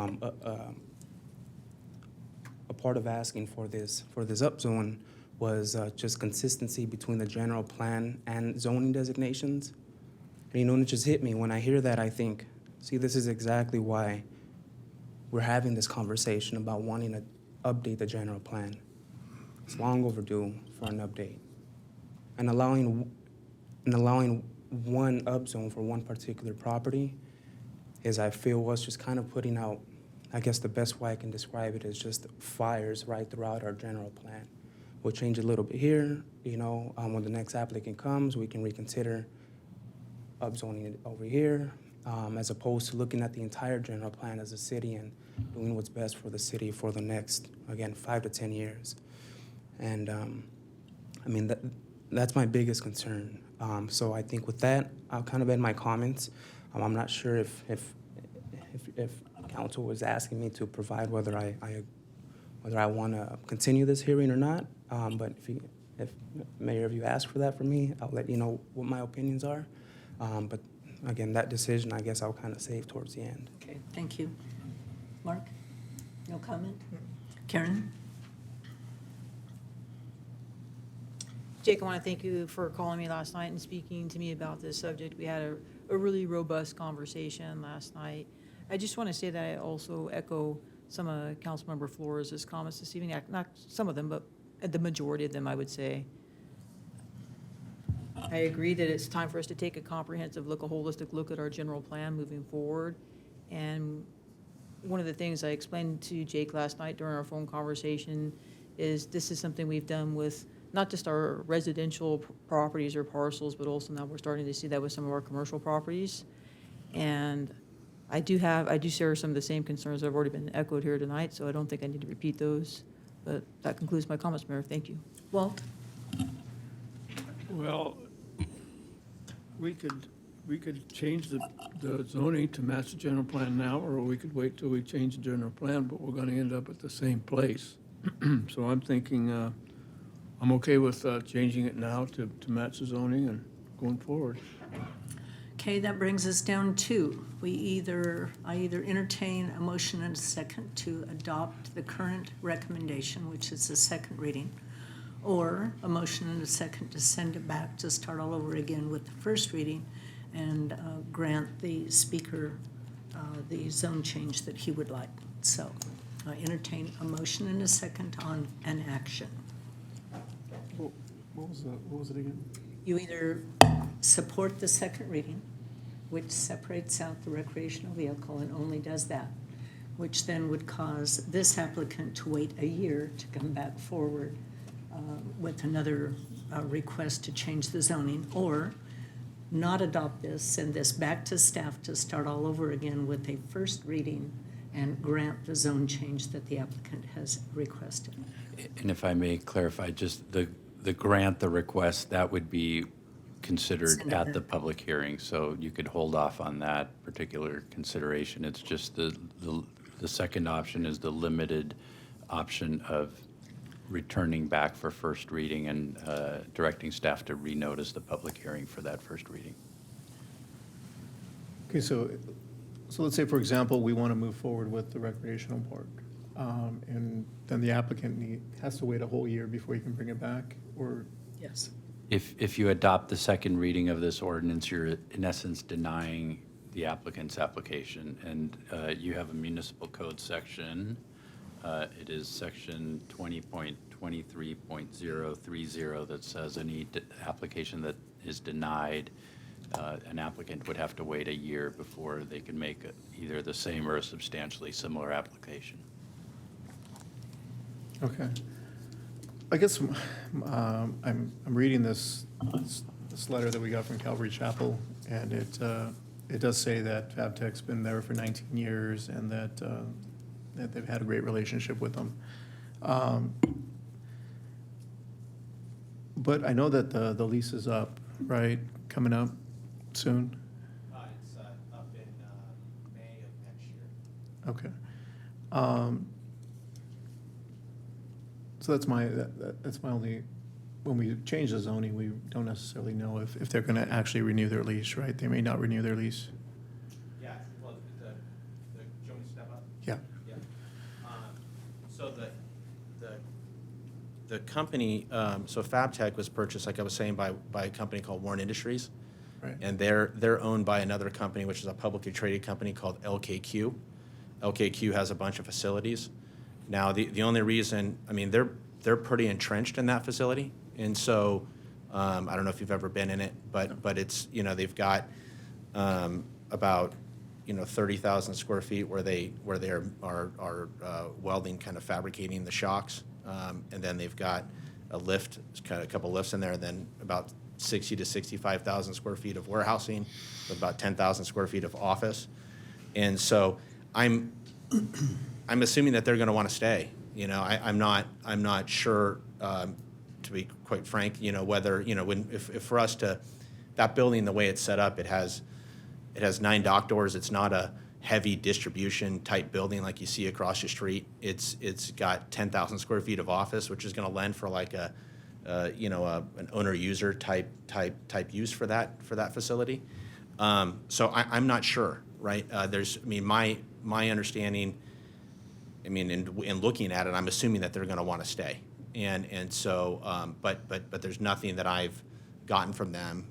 part of asking for this upzone was just consistency between the general plan and zoning designations. And it just hit me. When I hear that, I think, see, this is exactly why we're having this conversation about wanting to update the general plan. It's long overdue for an update. And allowing one upzone for one particular property is, I feel, was just kind of putting out, I guess the best way I can describe it is just fires right throughout our general plan. We'll change a little bit here, when the next applicant comes, we can reconsider upzoning it over here, as opposed to looking at the entire general plan as a city and doing what's best for the city for the next, again, 5 to 10 years. And that's my biggest concern. So I think with that, I'll kind of end my comments. I'm not sure if council was asking me to provide whether I want to continue this hearing or not. But if Mayor, if you ask for that from me, I'll let you know what my opinions are. But again, that decision, I guess I'll kind of save towards the end. Okay, thank you. Mark? No comment? Karen? Jake, I want to thank you for calling me last night and speaking to me about this subject. We had a really robust conversation last night. I just want to say that I also echo some of Councilmember Flores' comments this evening, not some of them, but the majority of them, I would say. I agree that it's time for us to take a comprehensive look, a holistic look at our general plan moving forward. And one of the things I explained to Jake last night during our phone conversation is this is something we've done with not just our residential properties or parcels, but also now we're starting to see that with some of our commercial properties. And I do share some of the same concerns that have already been echoed here tonight, so I don't think I need to repeat those. But that concludes my comments, Mayor. Thank you. Walt? Well, we could change the zoning to match the general plan now, or we could wait till we change the general plan, but we're going to end up at the same place. So I'm thinking I'm okay with changing it now to match the zoning and going forward. Okay, that brings us down to, I either entertain a motion and a second to adopt the current recommendation, which is the second reading, or a motion and a second to send it back to start all over again with the first reading and grant the speaker the zone change that he would like. So entertain a motion and a second on an action. What was it again? You either support the second reading, which separates out the recreational vehicle and only does that, which then would cause this applicant to wait a year to come back forward with another request to change the zoning, or not adopt this, send this back to staff to start all over again with a first reading and grant the zone change that the applicant has requested. And if I may clarify, just the grant, the request, that would be considered at the public hearing, so you could hold off on that particular consideration. It's just the second option is the limited option of returning back for first reading and directing staff to renotice the public hearing for that first reading. Okay, so let's say, for example, we want to move forward with the recreational part, and then the applicant has to wait a whole year before he can bring it back, or? Yes. If you adopt the second reading of this ordinance, you're in essence denying the applicant's application, and you have a municipal code section. It is section 20.23.030 that says any application that is denied, an applicant would have to wait a year before they can make either the same or a substantially similar application. Okay. I guess I'm reading this letter that we got from Calvary Chapel, and it does say that FabTech's been there for 19 years and that they've had a great relationship with them. But I know that the lease is up, right? Coming up soon? It's up in May of next year. Okay. So that's my only, when we change the zoning, we don't necessarily know if they're going to actually renew their lease, right? They may not renew their lease. Yeah, well, do you want me to step up? Yeah. Yeah. So the company, so FabTech was purchased, like I was saying, by a company called Warren Industries. Right. And they're owned by another company, which is a publicly traded company called LKQ. LKQ has a bunch of facilities. Now, the only reason, I mean, they're pretty entrenched in that facility. And so, I don't know if you've ever been in it, but it's, they've got about, 30,000 square feet where they are welding, kind of fabricating the shocks. And then they've got a lift, kind of a couple lifts in there, and then about 60 to 65,000 square feet of warehousing, with about 10,000 square feet of office. And so I'm assuming that they're going to want to stay. I'm not sure, to be quite frank, whether, if for us to, that building, the way it's set up, it has 9 dock doors. It's not a heavy distribution type building like you see across the street. It's got 10,000 square feet of office, which is going to lend for like an owner user type use for that facility. So I'm not sure, right? My understanding I mean, in looking at it, I'm assuming that they're going to want to stay. And so, but there's nothing that I've gotten from them,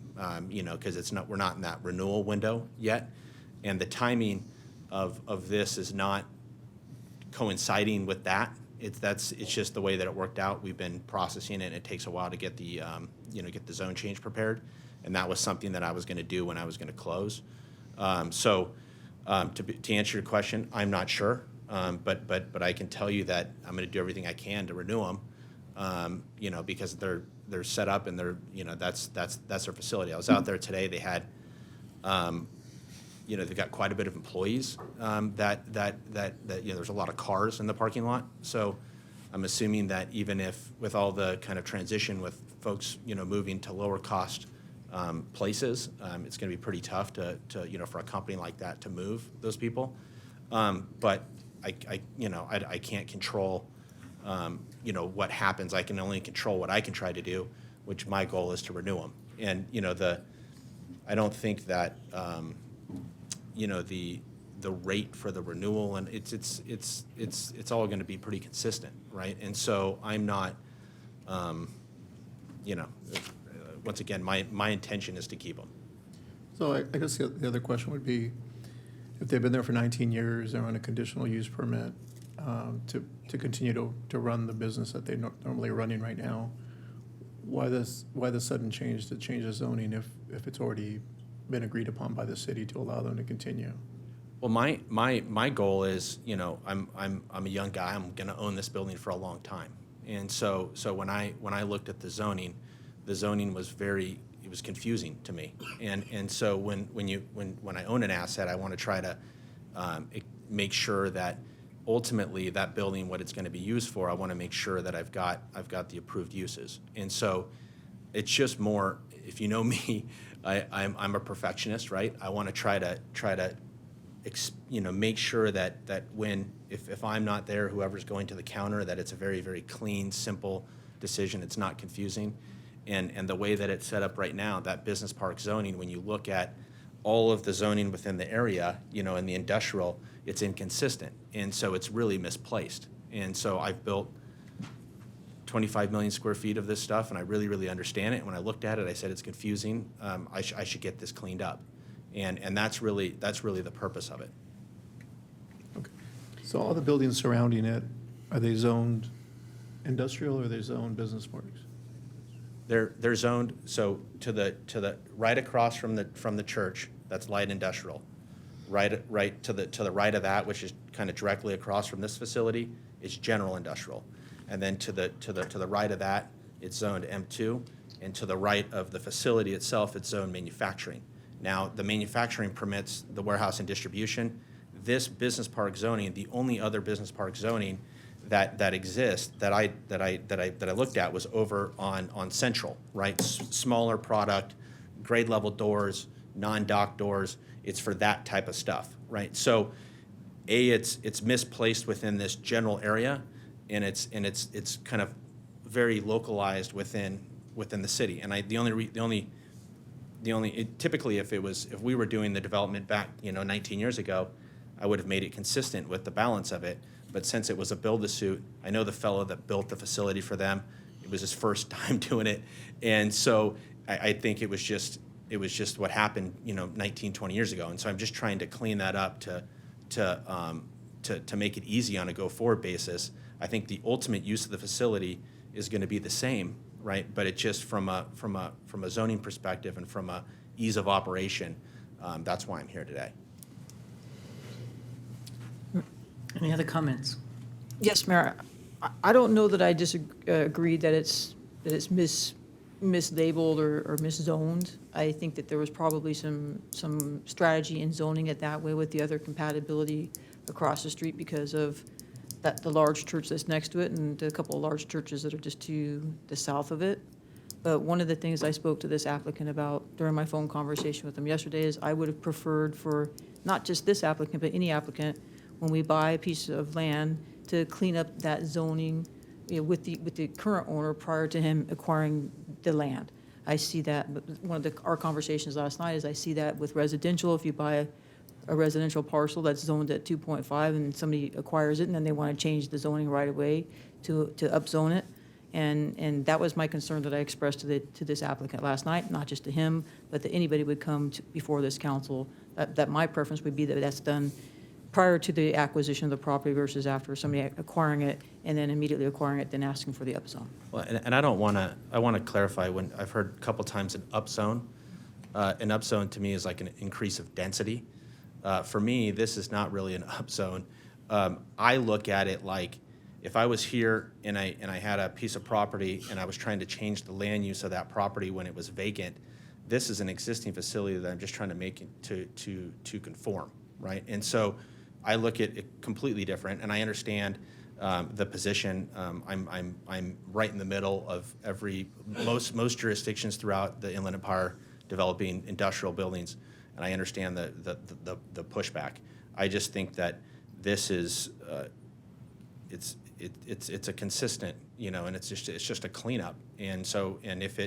you know, because we're not in that renewal window yet. And the timing of this is not coinciding with that. It's just the way that it worked out. We've been processing it, and it takes a while to get the, get the zone change prepared. And that was something that I was going to do when I was going to close. To answer your question, I'm not sure. But I can tell you that I'm going to do everything I can to renew them, because they're set up and that's their facility. I was out there today. They had, they've got quite a bit of employees. There's a lot of cars in the parking lot. So I'm assuming that even if with all the kind of transition with folks, moving to lower cost places, it's going to be pretty tough to for a company like that to move those people. But I can't control, what happens. I can only control what I can try to do, which my goal is to renew them. And, I don't think that, the rate for the renewal, and it's all going to be pretty consistent, right? And so I'm not, once again, my intention is to keep them. So I guess the other question would be, if they've been there for 19 years, they're on a conditional use permit to continue to run the business that they normally are running right now, why the sudden change to change the zoning if it's already been agreed upon by the city to allow them to continue? Well, my goal is, I'm a young guy. I'm going to own this building for a long time, and so when I looked at the zoning was it was confusing to me, and so when I own an asset, I want to try to make sure that ultimately that building, what it's going to be used for, I want to make sure that I've got the approved uses, and so it's just more. If you know me, I'm a perfectionist, right? I want to try to make sure that if I'm not there, whoever's going to the counter, that it's a very, very clean, simple decision. It's not confusing. And the way that it's set up right now, that business park zoning, when you look at all of the zoning within the area, in the industrial, it's inconsistent. And so it's really misplaced. And so I've built 25 million square feet of this stuff, and I really, really understand it. When I looked at it, I said it's confusing. I should get this cleaned up. And that's really the purpose of it. Okay. So all the buildings surrounding it, are they zoned industrial or are they zoned business parks? They're zoned, so to the right across from the church, that's light industrial. Right to the right of that, which is kind of directly across from this facility, is general industrial. And then to the right of that, it's zoned M2, and to the right of the facility itself, it's zoned manufacturing. Now, the manufacturing permits the warehouse and distribution. This business park zoning, the only other business park zoning that exists that I looked at was over on Central, right? Smaller product, grade level doors, non-dock doors. It's for that type of stuff, right? So, it's misplaced within this general area, and it's kind of very localized within the city. And typically if we were doing the development back 19 years ago, I would have made it consistent with the balance of it. But since it was a build-to-suit, I know the fellow that built the facility for them. It was his first time doing it, and so I think it was just what happened 19, 20 years ago. And so I'm just trying to clean that up to make it easy on a go-forward basis. I think the ultimate use of the facility is going to be the same, right? But it just from a zoning perspective and from a ease of operation, that's why I'm here today. Any other comments? Yes, Mayor. I don't know that I disagree that it's mislabeled or miszoned. I think that there was probably some strategy in zoning it that way with the other compatibility across the street because of the large church that's next to it and a couple of large churches that are just to the south of it. But one of the things I spoke to this applicant about during my phone conversation with him yesterday is I would have preferred for not just this applicant, but any applicant, when we buy a piece of land, to clean up that zoning with the current owner prior to him acquiring the land. I see that, one of our conversations last night is I see that with residential, if you buy a residential parcel that's zoned at 2.5 and somebody acquires it and then they want to change the zoning right away to upzone it. And that was my concern that I expressed to this applicant last night, not just to him, but that anybody would come before this council, that my preference would be that that's done prior to the acquisition of the property versus after somebody acquiring it and then immediately acquiring it, then asking for the upzone. Well, and I want to clarify, when I've heard a couple times an upzone to me is like an increase of density. For me, this is not really an upzone. I look at it like if I was here and I had a piece of property and I was trying to change the land use of that property when it was vacant, this is an existing facility that I'm just trying to make it to conform, right? And so I look at it completely different, and I understand the position. I'm right in the middle of most jurisdictions throughout the Inland Empire developing industrial buildings, and I understand the pushback. I just think that this is it's a consistent, and it's just a cleanup. And so, and if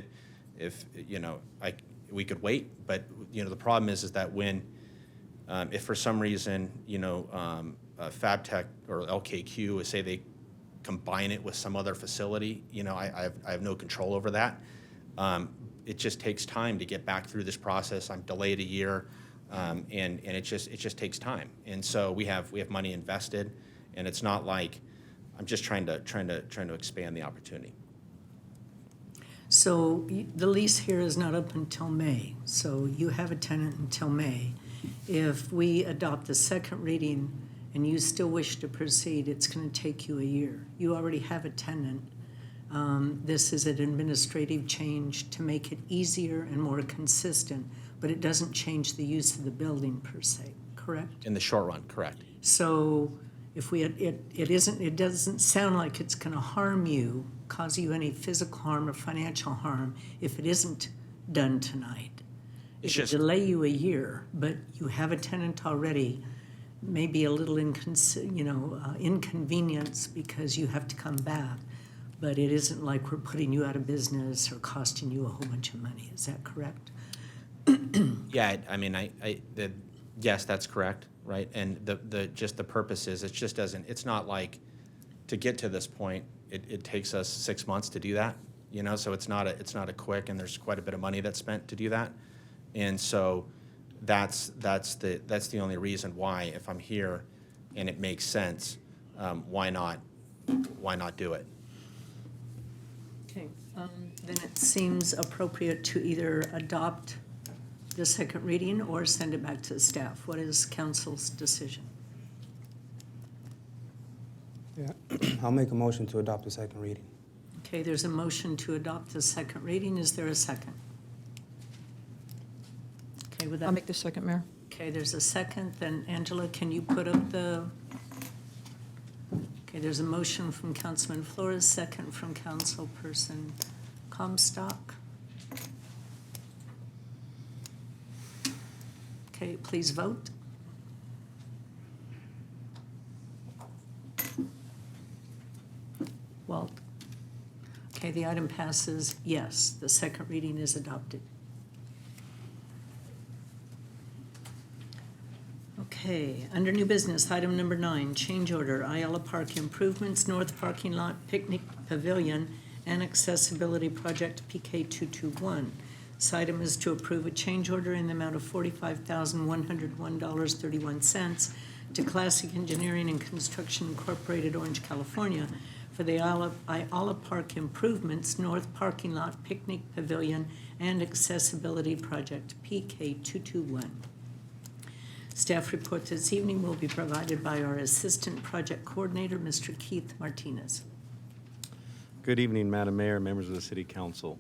we could wait, but the problem is that when if for some reason FabTech or LKQ say they combine it with some other facility, I have no control over that. It just takes time to get back through this process. I'm delayed a year, and it just takes time. And so we have money invested, and it's not like I'm just trying to expand the opportunity. So the lease here is not up until May, so you have a tenant until May. If we adopt the second reading and you still wish to proceed, it's going to take you a year. You already have a tenant. This is an administrative change to make it easier and more consistent, but it doesn't change the use of the building per se, correct? In the short run, correct. So if it doesn't sound like it's going to harm you, cause you any physical harm or financial harm if it isn't done tonight. It'll delay you a year, but you have a tenant already, maybe a little inconvenience because you have to come back, but it isn't like we're putting you out of business or costing you a whole bunch of money. Is that correct? Yeah, I mean, yes, that's correct, right? And the purpose is it's not like to get to this point, it takes us 6 months to do that, so it's not a quick, and there's quite a bit of money that's spent to do that. And so that's the only reason why, if I'm here and it makes sense, why not do it? Okay, then it seems appropriate to either adopt the second reading or send it back to the staff. What is council's decision? Yeah, I'll make a motion to adopt the second reading. Okay, there's a motion to adopt the second reading. Is there a second? Okay, with that. I'll make the second, Mayor. Okay, there's a second. Then Angela, can you put up the? Okay, there's a motion from Councilman Flores, second from Councilperson Comstock. Okay, please vote. Walt. Okay, the item passes yes. The second reading is adopted. Okay, under new business, item number 9, change order, Ayala Park Improvements, North Parking Lot Picnic Pavilion and Accessibility Project PK221. This item is to approve a change order in the amount of $45,101.31 to Classic Engineering and Construction Incorporated, Orange, California, for the Ayala Park Improvements, North Parking Lot Picnic Pavilion and Accessibility Project PK221. Staff report this evening will be provided by our Assistant Project Coordinator, Mr. Keith Martinez. Good evening, Madam Mayor, members of the City Council.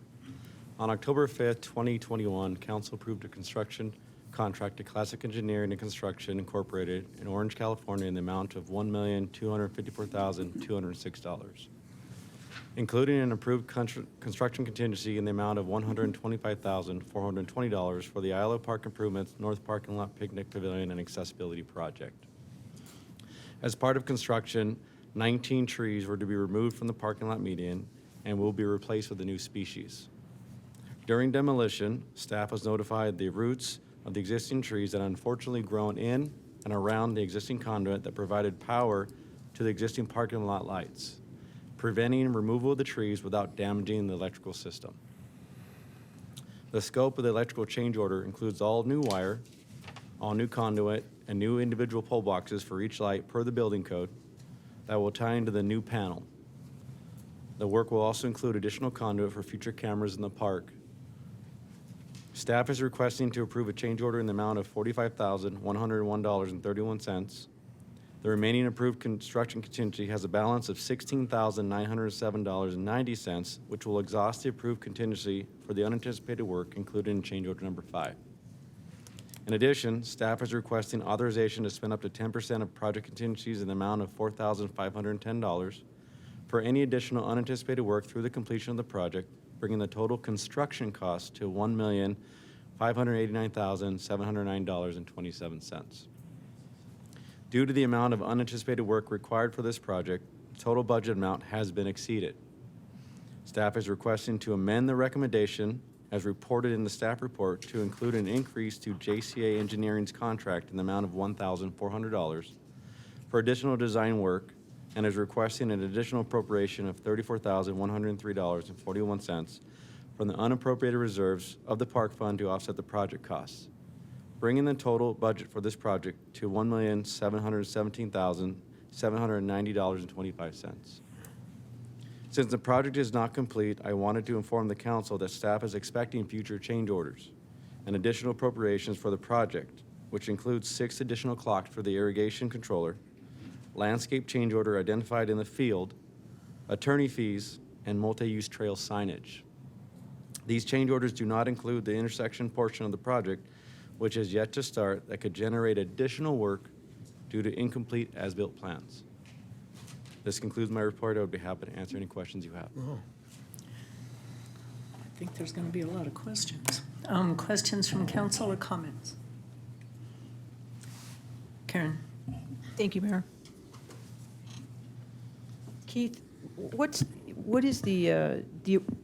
On October 5th, 2021, Council approved a construction contract to Classic Engineering and Construction Incorporated in Orange, California in the amount of $1,254,206. Including an approved construction contingency in the amount of $125,420 for the Ayala Park Improvements North Parking Lot Picnic Pavilion and Accessibility Project. As part of construction, 19 trees were to be removed from the parking lot median and will be replaced with a new species. During demolition, staff was notified the roots of the existing trees that unfortunately grown in and around the existing conduit that provided power to the existing parking lot lights, preventing removal of the trees without damaging the electrical system. The scope of the electrical change order includes all new wire, all new conduit, and new individual pole boxes for each light per the building code that will tie into the new panel. The work will also include additional conduit for future cameras in the park. Staff is requesting to approve a change order in the amount of $45,101.31. The remaining approved construction contingency has a balance of $16,907.90, which will exhaust the approved contingency for the unanticipated work included in change order number 5. In addition, staff is requesting authorization to spend up to 10% of project contingencies in the amount of $4,510 for any additional unanticipated work through the completion of the project, bringing the total construction cost to $1,589,709.27. Due to the amount of unanticipated work required for this project, the total budget amount has been exceeded. Staff is requesting to amend the recommendation as reported in the staff report to include an increase to JCA Engineering's contract in the amount of $1,400 for additional design work, and is requesting an additional appropriation of $34,103.41 from the unappropriated reserves of the park fund to offset the project costs, bringing the total budget for this project to $1,717,790.25. Since the project is not complete, I wanted to inform the council that staff is expecting future change orders and additional appropriations for the project, which includes 6 additional clocks for the irrigation controller, landscape change order identified in the field, attorney fees, and multi-use trail signage. These change orders do not include the intersection portion of the project, which is yet to start, that could generate additional work due to incomplete as-built plans. This concludes my report. I would be happy to answer any questions you have. Oh. I think there's going to be a lot of questions. Questions from council or comments? Karen? Thank you, Mayor. Keith, what is the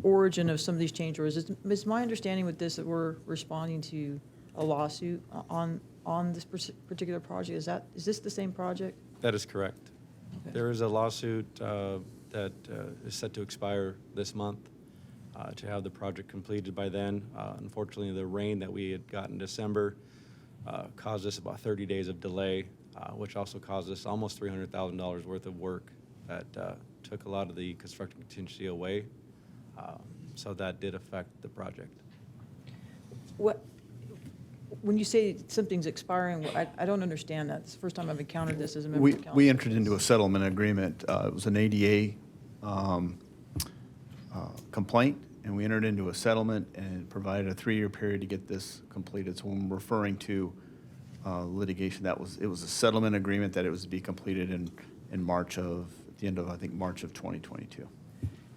origin of some of these change orders? Is my understanding with this that we're responding to a lawsuit on this particular project? Is this the same project? That is correct. Okay. There is a lawsuit that is set to expire this month to have the project completed by then. Unfortunately, the rain that we had got in December caused us about 30 days of delay, which also caused us almost $300,000 worth of work that took a lot of the construction contingency away. So that did affect the project. When you say something's expiring, I don't understand that. It's the first time I've encountered this as a member of the council. We entered into a settlement agreement. It was an ADA complaint, and we entered into a settlement and provided a 3-year period to get this completed. So when we're referring to litigation, it was a settlement agreement that it was to be completed in March of, at the end of, I think, March of 2022.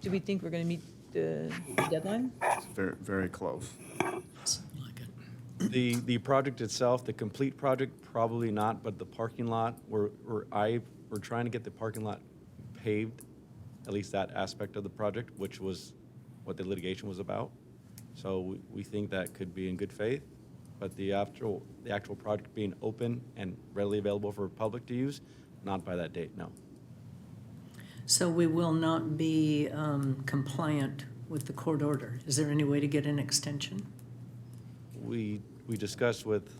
Do we think we're going to meet the deadline? It's very, very close. The project itself, the complete project, probably not, but the parking lot, we're trying to get the parking lot paved, at least that aspect of the project, which was what the litigation was about. So we think that could be in good faith, but the actual project being open and readily available for public to use, not by that date, no. So we will not be compliant with the court order. Is there any way to get an extension? We discussed with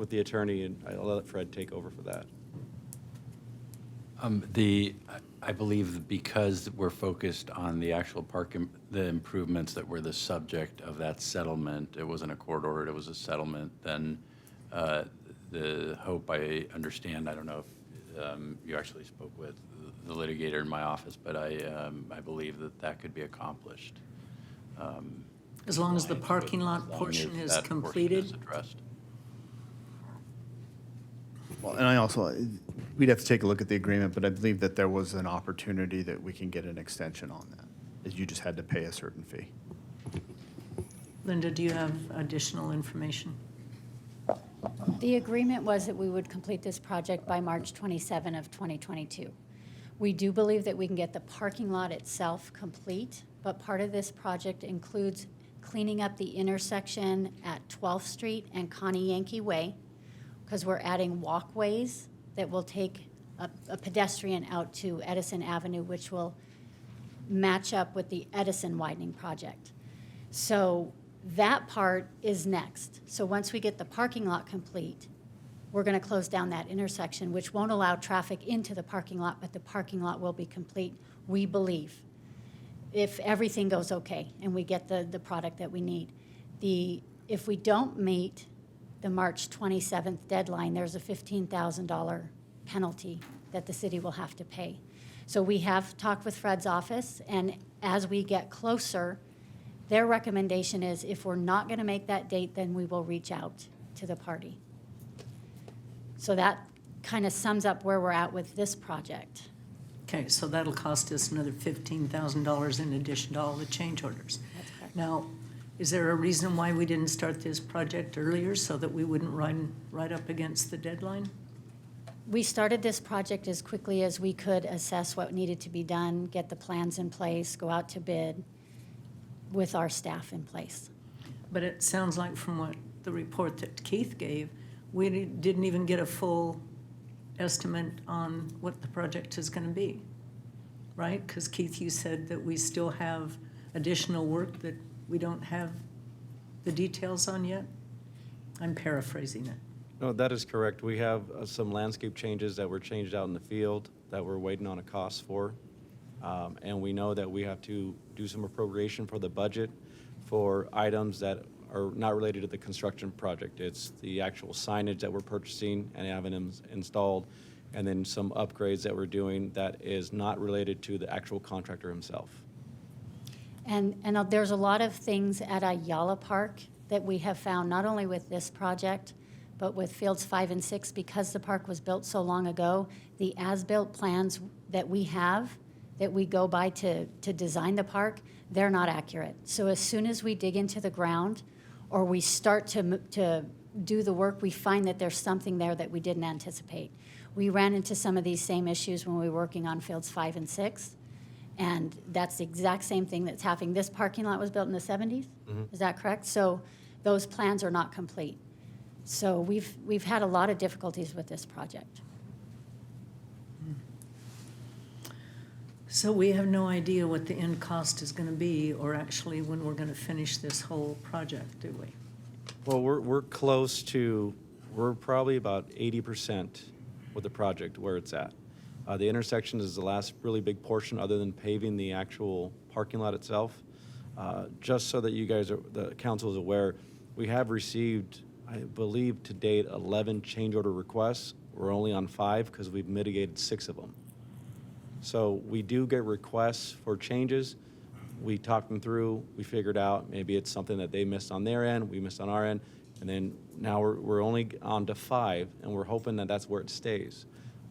the attorney, and I'll let Fred take over for that. I believe because we're focused on the actual park, the improvements that were the subject of that settlement, it wasn't a court order, it was a settlement, then the hope, I understand, I don't know if you actually spoke with the litigator in my office, but I believe that could be accomplished. As long as the parking lot portion is completed? Well, and we'd have to take a look at the agreement, but I believe that there was an opportunity that we can get an extension on that, is you just had to pay a certain fee. Linda, do you have additional information? The agreement was that we would complete this project by March 27 of 2022. We do believe that we can get the parking lot itself complete, but part of this project includes cleaning up the intersection at 12th Street and Connie Yankee Way, because we're adding walkways that will take a pedestrian out to Edison Avenue, which will match up with the Edison widening project. So that part is next. So once we get the parking lot complete, we're going to close down that intersection, which won't allow traffic into the parking lot, but the parking lot will be complete, we believe, if everything goes okay and we get the product that we need. If we don't meet the March 27th deadline, there's a $15,000 penalty that the city will have to pay. So we have talked with Fred's office, and as we get closer, their recommendation is if we're not going to make that date, then we will reach out to the party. So that kind of sums up where we're at with this project. Okay, so that'll cost us another $15,000 in addition to all the change orders. That's correct. Now, is there a reason why we didn't start this project earlier so that we wouldn't run right up against the deadline? We started this project as quickly as we could assess what needed to be done, get the plans in place, go out to bid with our staff in place. But it sounds like from what the report that Keith gave, we didn't even get a full estimate on what the project is going to be, right? Because Keith, you said that we still have additional work that we don't have the details on yet? I'm paraphrasing it. No, that is correct. We have some landscape changes that were changed out in the field that we're waiting on a cost for. And we know that we have to do some appropriation for the budget for items that are not related to the construction project. It's the actual signage that we're purchasing and having installed, and then some upgrades that we're doing that is not related to the actual contractor himself. And there's a lot of things at Ayala Park that we have found, not only with this project, but with Fields 5 and 6, because the park was built so long ago, the as-built plans that we have, that we go by to design the park, they're not accurate. So as soon as we dig into the ground or we start to do the work, we find that there's something there that we didn't anticipate. We ran into some of these same issues when we were working on Fields 5 and 6, and that's the exact same thing that's happening. This parking lot was built in the 70s, Is that correct? So those plans are not complete. So we've had a lot of difficulties with this project. So we have no idea what the end cost is going to be, or actually when we're going to finish this whole project, do we? Well, we're close to, we're probably about 80% with the project where it's at. The intersection is the last really big portion other than paving the actual parking lot itself. Just so that you guys, the council is aware, we have received, I believe to date, 11 change order requests. We're only on 5 because we've mitigated 6 of them. So we do get requests for changes. We talk them through. We figured out maybe it's something that they missed on their end, we missed on our end, and then now we're only on to 5, and we're hoping that that's where it stays.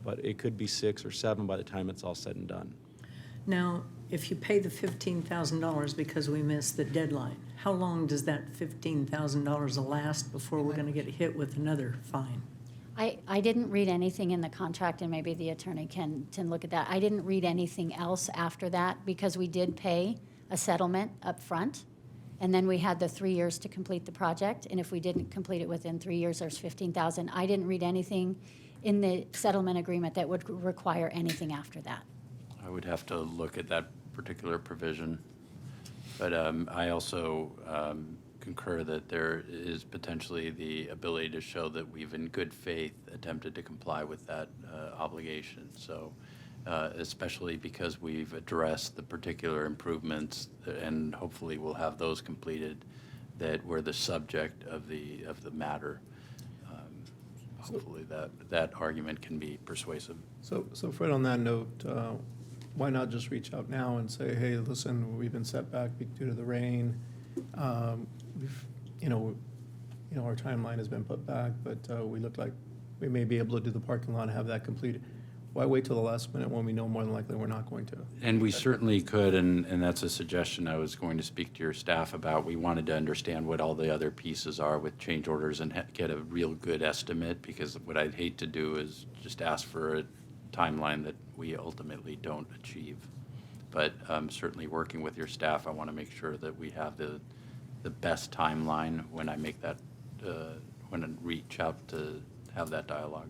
But it could be 6 or 7 by the time it's all said and done. Now, if you pay the $15,000 because we missed the deadline, how long does that $15,000 last before we're going to get hit with another fine? I didn't read anything in the contract, and maybe the attorney can look at that. I didn't read anything else after that because we did pay a settlement up front, and then we had the 3 years to complete the project, and if we didn't complete it within 3 years, there's $15,000. I didn't read anything in the settlement agreement that would require anything after that. I would have to look at that particular provision. But I also concur that there is potentially the ability to show that we've in good faith attempted to comply with that obligation. So especially because we've addressed the particular improvements and hopefully we'll have those completed that were the subject of the matter. Hopefully that argument can be persuasive. So Fred, on that note, why not just reach out now and say, hey, listen, we've been set back due to the rain. Our timeline has been put back, but we look like we may be able to do the parking lot and have that completed. Why wait till the last minute when we know more than likely we're not going to? And we certainly could, and that's a suggestion I was going to speak to your staff about. We wanted to understand what all the other pieces are with change orders and get a real good estimate, because what I'd hate to do is just ask for a timeline that we ultimately don't achieve. But certainly working with your staff, I want to make sure that we have the the best timeline when I make that, when I reach out to have that dialogue.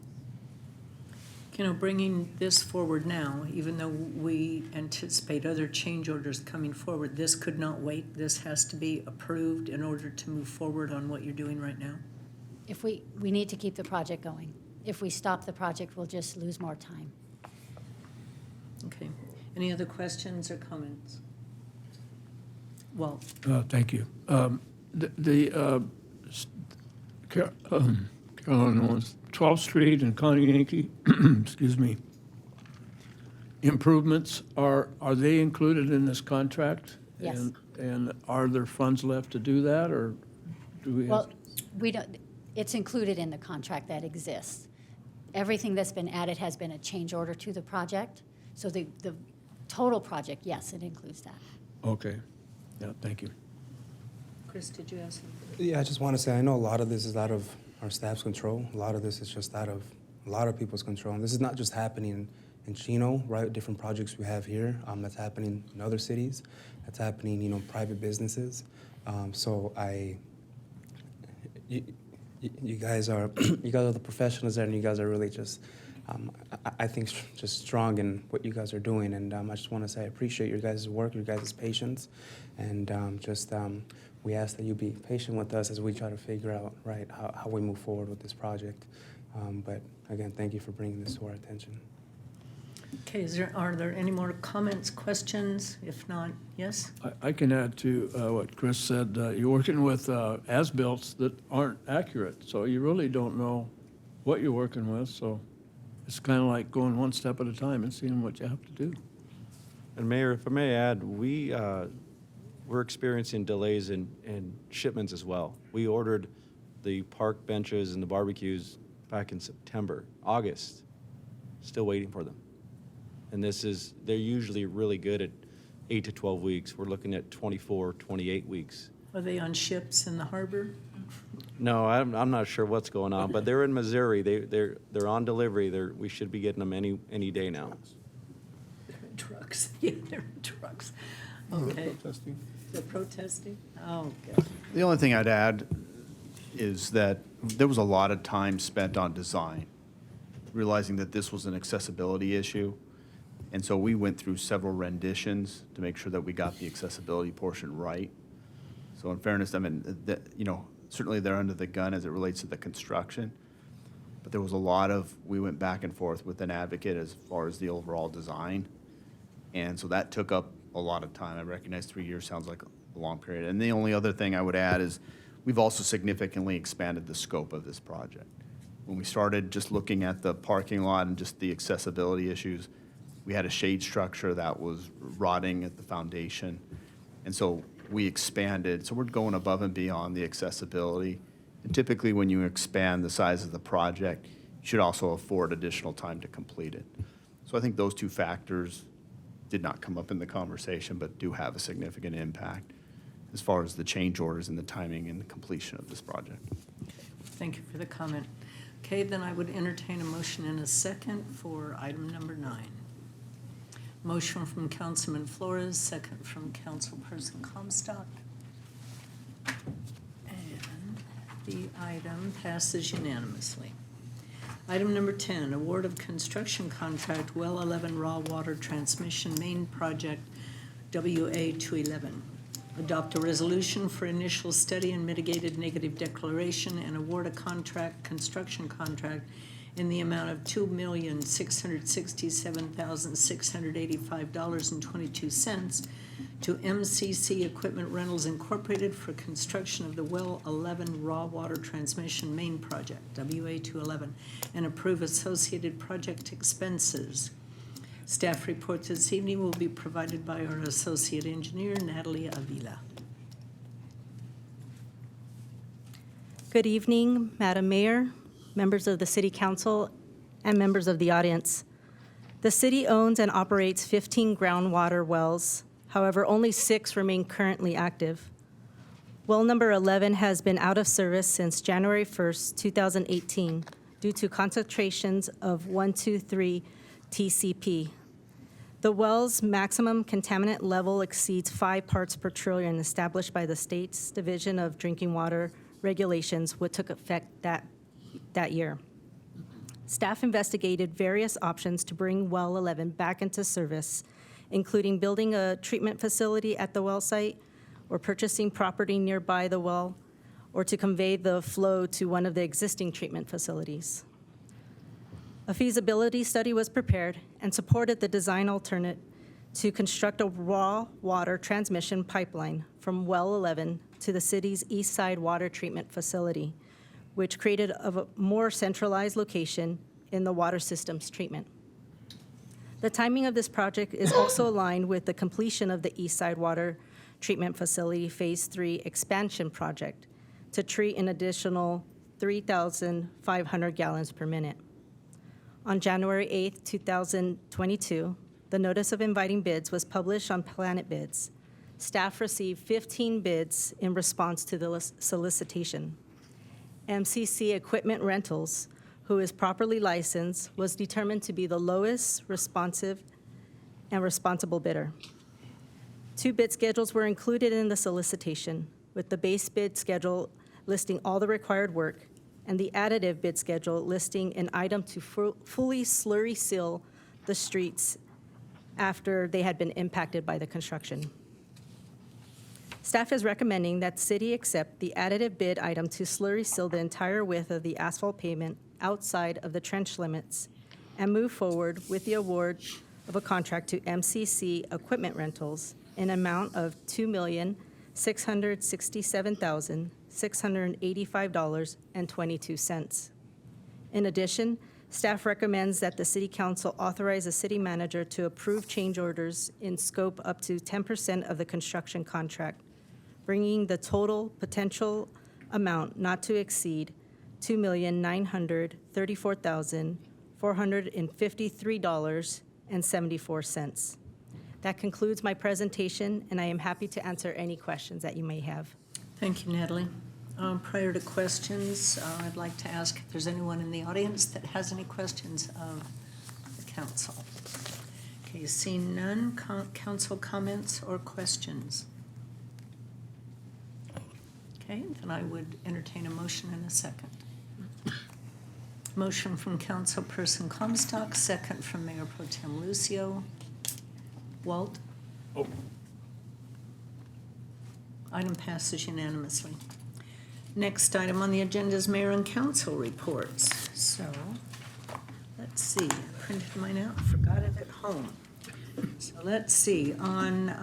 You know, bringing this forward now, even though we anticipate other change orders coming forward, this could not wait. This has to be approved in order to move forward on what you're doing right now. If we need to keep the project going. If we stop the project, we'll just lose more time. Okay. Any other questions or comments? Well, Thank you. Carolyn Owens, 12th Street and Connie Yankee, excuse me, improvements, are they included in this contract? Yes. And are there funds left to do that, or do we have? Well, we don't, it's included in the contract that exists. Everything that's been added has been a change order to the project. So the total project, yes, it includes that. Okay. Yeah, thank you. Chris, did you have something? Yeah, I just want to say, I know a lot of this is out of our staff's control. A lot of this is just out of a lot of people's control. And this is not just happening in Chino, right? Different projects we have here. That's happening in other cities. That's happening, you know, private businesses. So you guys are the professionals there, and you guys are really just, I think, just strong in what you guys are doing. And I just want to say I appreciate your guys' work, your guys' patience, and we ask that you be patient with us as we try to figure out, right, how we move forward with this project. But again, thank you for bringing this to our attention. Okay, are there any more comments, questions? If not, yes? I can add to what Chris said. You're working with as-built that aren't accurate, so you really don't know what you're working with. So it's kind of like going one step at a time and seeing what you have to do. And Mayor, if I may add, we're experiencing delays in shipments as well. We ordered the park benches and the barbecues back in September, August, still waiting for them. And they're usually really good at 8 to 12 weeks. We're looking at 24, 28 weeks. Are they on ships in the harbor? No, I'm not sure what's going on, but they're in Missouri. They're on delivery. We should be getting them any day now. They're in trucks. Yeah, they're in trucks. Okay. Protesting. They're protesting? Oh, good. The only thing I'd add is that there was a lot of time spent on design, realizing that this was an accessibility issue. And so we went through several renditions to make sure that we got the accessibility portion right. So in fairness, I mean, certainly they're under the gun as it relates to the construction. But there was we went back and forth with an advocate as far as the overall design. And so that took up a lot of time. I recognize 3 years sounds like a long period. And the only other thing I would add is we've also significantly expanded the scope of this project. When we started just looking at the parking lot and just the accessibility issues, we had a shade structure that was rotting at the foundation. And so we expanded. So we're going above and beyond the accessibility. And typically when you expand the size of the project, you should also afford additional time to complete it. So I think those two factors did not come up in the conversation, but do have a significant impact as far as the change orders and the timing and the completion of this project. Thank you for the comment. Okay, then I would entertain a motion in a second for item number 9. Motion from Councilman Flores, second from Councilperson Comstock. And the item passes unanimously. Item number 10, award of construction contract Well 11 Raw Water Transmission Main Project WA 211. Adopt a resolution for initial study and mitigated negative declaration and award a construction contract in the amount of $2,667,685.22 to MCC Equipment Rentals Incorporated for construction of the Well 11 Raw Water Transmission Main Project, WA 211, and approve associated project expenses. Staff report this evening will be provided by our Associate Engineer, Natalie Avila. Good evening, Madam Mayor, members of the City Council, and members of the audience. The city owns and operates 15 groundwater wells. However, only 6 remain currently active. Well number 11 has been out of service since January 1st, 2018, due to concentrations of 123 TCP. The well's maximum contaminant level exceeds 5 parts per trillion established by the state's Division of Drinking Water Regulations, which took effect that year. Staff investigated various options to bring Well 11 back into service, including building a treatment facility at the well site or purchasing property nearby the well, or to convey the flow to one of the existing treatment facilities. A feasibility study was prepared and supported the design alternate to construct a raw water transmission pipeline from Well 11 to the city's East Side Water Treatment Facility, which created a more centralized location in the water system's treatment. The timing of this project is also aligned with the completion of the East Side Water Treatment Facility Phase 3 expansion project to treat an additional 3,500 gallons per minute. On January 8, 2022, the notice of inviting bids was published on Planet Bids. Staff received 15 bids in response to the solicitation. MCC Equipment Rentals, who is properly licensed, was determined to be the lowest responsive and responsible bidder. 2 bid schedules were included in the solicitation, with the base bid schedule listing all the required work and the additive bid schedule listing an item to fully slurry seal the streets after they had been impacted by the construction. Staff is recommending that the city accept the additive bid item to slurry seal the entire width of the asphalt pavement outside of the trench limits and move forward with the award of a contract to MCC Equipment Rentals in an amount of $2,667,685.22. In addition, staff recommends that the City Council authorize the city manager to approve change orders in scope up to 10% of the construction contract, bringing the total potential amount not to exceed $2,934,453.74. That concludes my presentation, and I am happy to answer any questions that you may have. Thank you, Natalie. Prior to questions, I'd like to ask if there's anyone in the audience that has any questions of the council. Okay, seeing none, council comments or questions? Okay, then I would entertain a motion in a second. Motion from Councilperson Comstock, second from Mayor Pro Tem Lucio. Walt? Oh. Item passes unanimously. Next item on the agenda is mayor and council reports. So, let's see, I printed mine out, forgot it at home. So let's see, on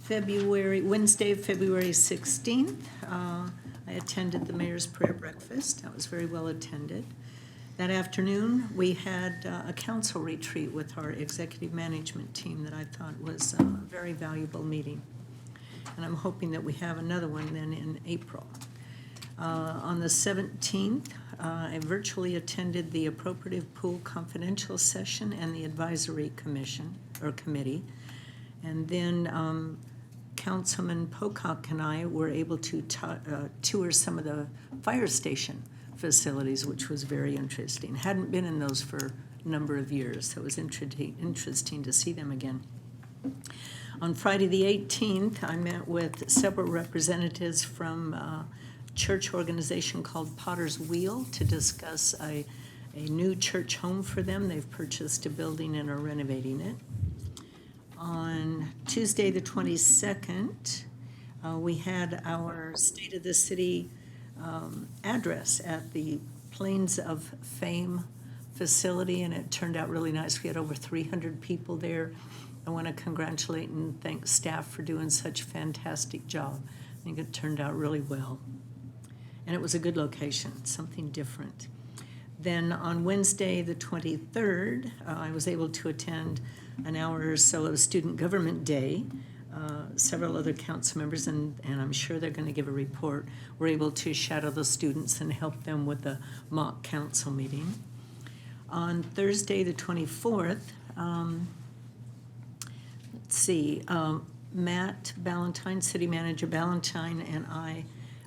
Wednesday, February 16th, I attended the mayor's prayer breakfast. That was very well attended. That afternoon, we had a council retreat with our executive management team that I thought was a very valuable meeting. And I'm hoping that we have another one then in April. On the 17th, I virtually attended the Appropriative Pool Confidential Session and the Advisory Committee. And then Councilman Pocock and I were able to tour some of the fire station facilities, which was very interesting. Hadn't been in those for a number of years, so it was interesting to see them again. On Friday the 18th, I met with several representatives from a church organization called Potter's Wheel to discuss a new church home for them. They've purchased a building and are renovating it. On Tuesday the 22nd, we had our State of the City address at the Plains of Fame facility, and it turned out really nice. We had over 300 people there. I want to congratulate and thank staff for doing such a fantastic job. I think it turned out really well. And it was a good location, something different. Then on Wednesday, the 23rd, I was able to attend an hour or so of Student Government Day. Several other council members, and I'm sure they're going to give a report, were able to shadow the students and help them with the mock council meeting. On Thursday, the 24th, Matt Ballantyne, City Manager Ballantyne, and I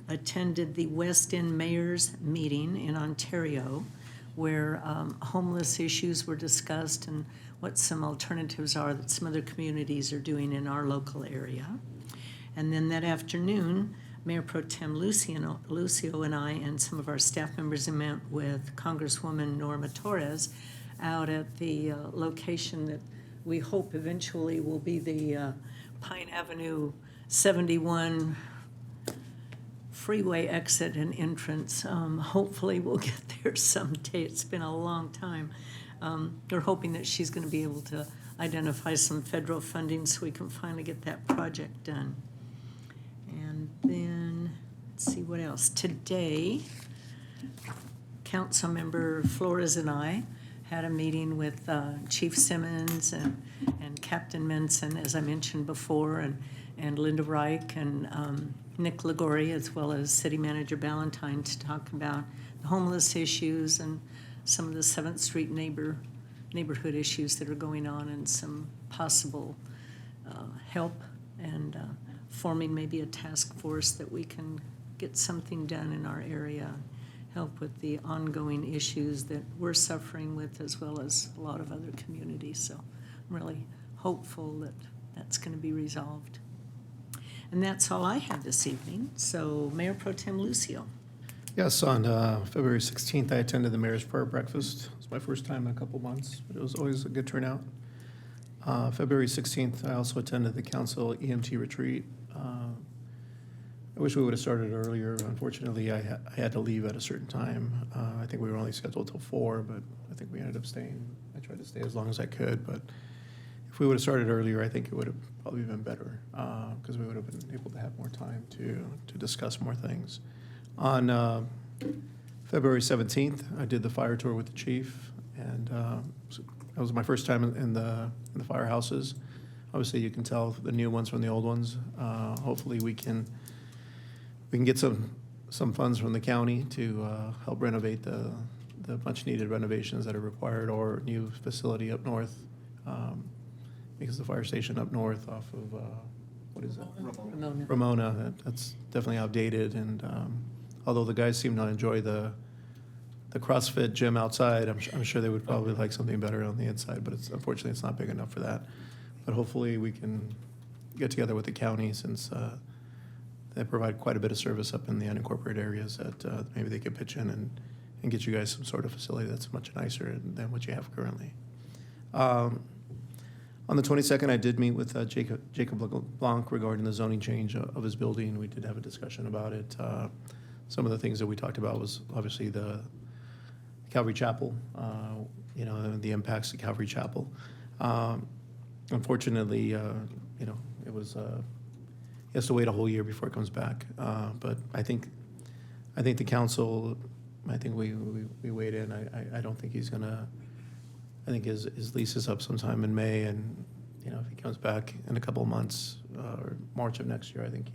attended the West End Mayor's meeting in Ontario, where homeless issues were discussed and what some alternatives are that some other communities are doing in our local area. And then that afternoon, Mayor Pro Tem Lucio and I and some of our staff members met with Congresswoman Norma Torres out at the location that we hope eventually will be the Pine Avenue 71 Freeway exit and entrance. Hopefully we'll get there someday. It's been a long time. We're hoping that she's going to be able to identify some federal funding so we can finally get that project done. And then, let's see what else. Today, Councilmember Flores and I had a meeting with Chief Simmons and Captain Menson, as I mentioned before, and Linda Reich and Nick Ligori, as well as City Manager Ballantyne, to talk about the homeless issues and some of the 7th Street neighborhood issues that are going on and some possible help and forming maybe a task force that we can get something done in our area, help with the ongoing issues that we're suffering with as well as a lot of other communities. So I'm really hopeful that that's going to be resolved. And that's all I have this evening. So Mayor Pro Tem Lucio. Yes, on February 16th, I attended the Mayor's Prayer Breakfast. It was my first time in a couple months, but it was always a good turnout. February 16th, I also attended the Council EMT retreat. I wish we would have started earlier. Unfortunately, I had to leave at a certain time. I think we were only scheduled till 4, but I think we ended up staying. I tried to stay as long as I could, but if we would have started earlier, I think it would have probably been better because we would have been able to have more time to discuss more things. On February 17th, I did the fire tour with the chief, and that was my first time in the firehouses. Obviously, you can tell the new ones from the old ones. Hopefully, we can get some funds from the county to help renovate the much-needed renovations that are required, or new facility up north, because the fire station up north off of what is that? Ramona. That's definitely outdated, and although the guys seem to enjoy the CrossFit gym outside, I'm sure they would probably like something better on the inside, but unfortunately it's not big enough for that. But hopefully we can get together with the county, since they provide quite a bit of service up in the unincorporated areas, that maybe they could pitch in and get you guys some sort of facility that's much nicer than what you have currently. On the 22nd, I did meet with Jacob Blanc regarding the zoning change of his building. We did have a discussion about it. Some of the things that we talked about was obviously the Calvary Chapel, the impacts to Calvary Chapel. Unfortunately, it was, he has to wait a whole year before it comes back. But I think the council, we weighed in. I don't think he's gonna, I think his lease is up sometime in May, and, if he comes back in a couple of months, or March of next year, I think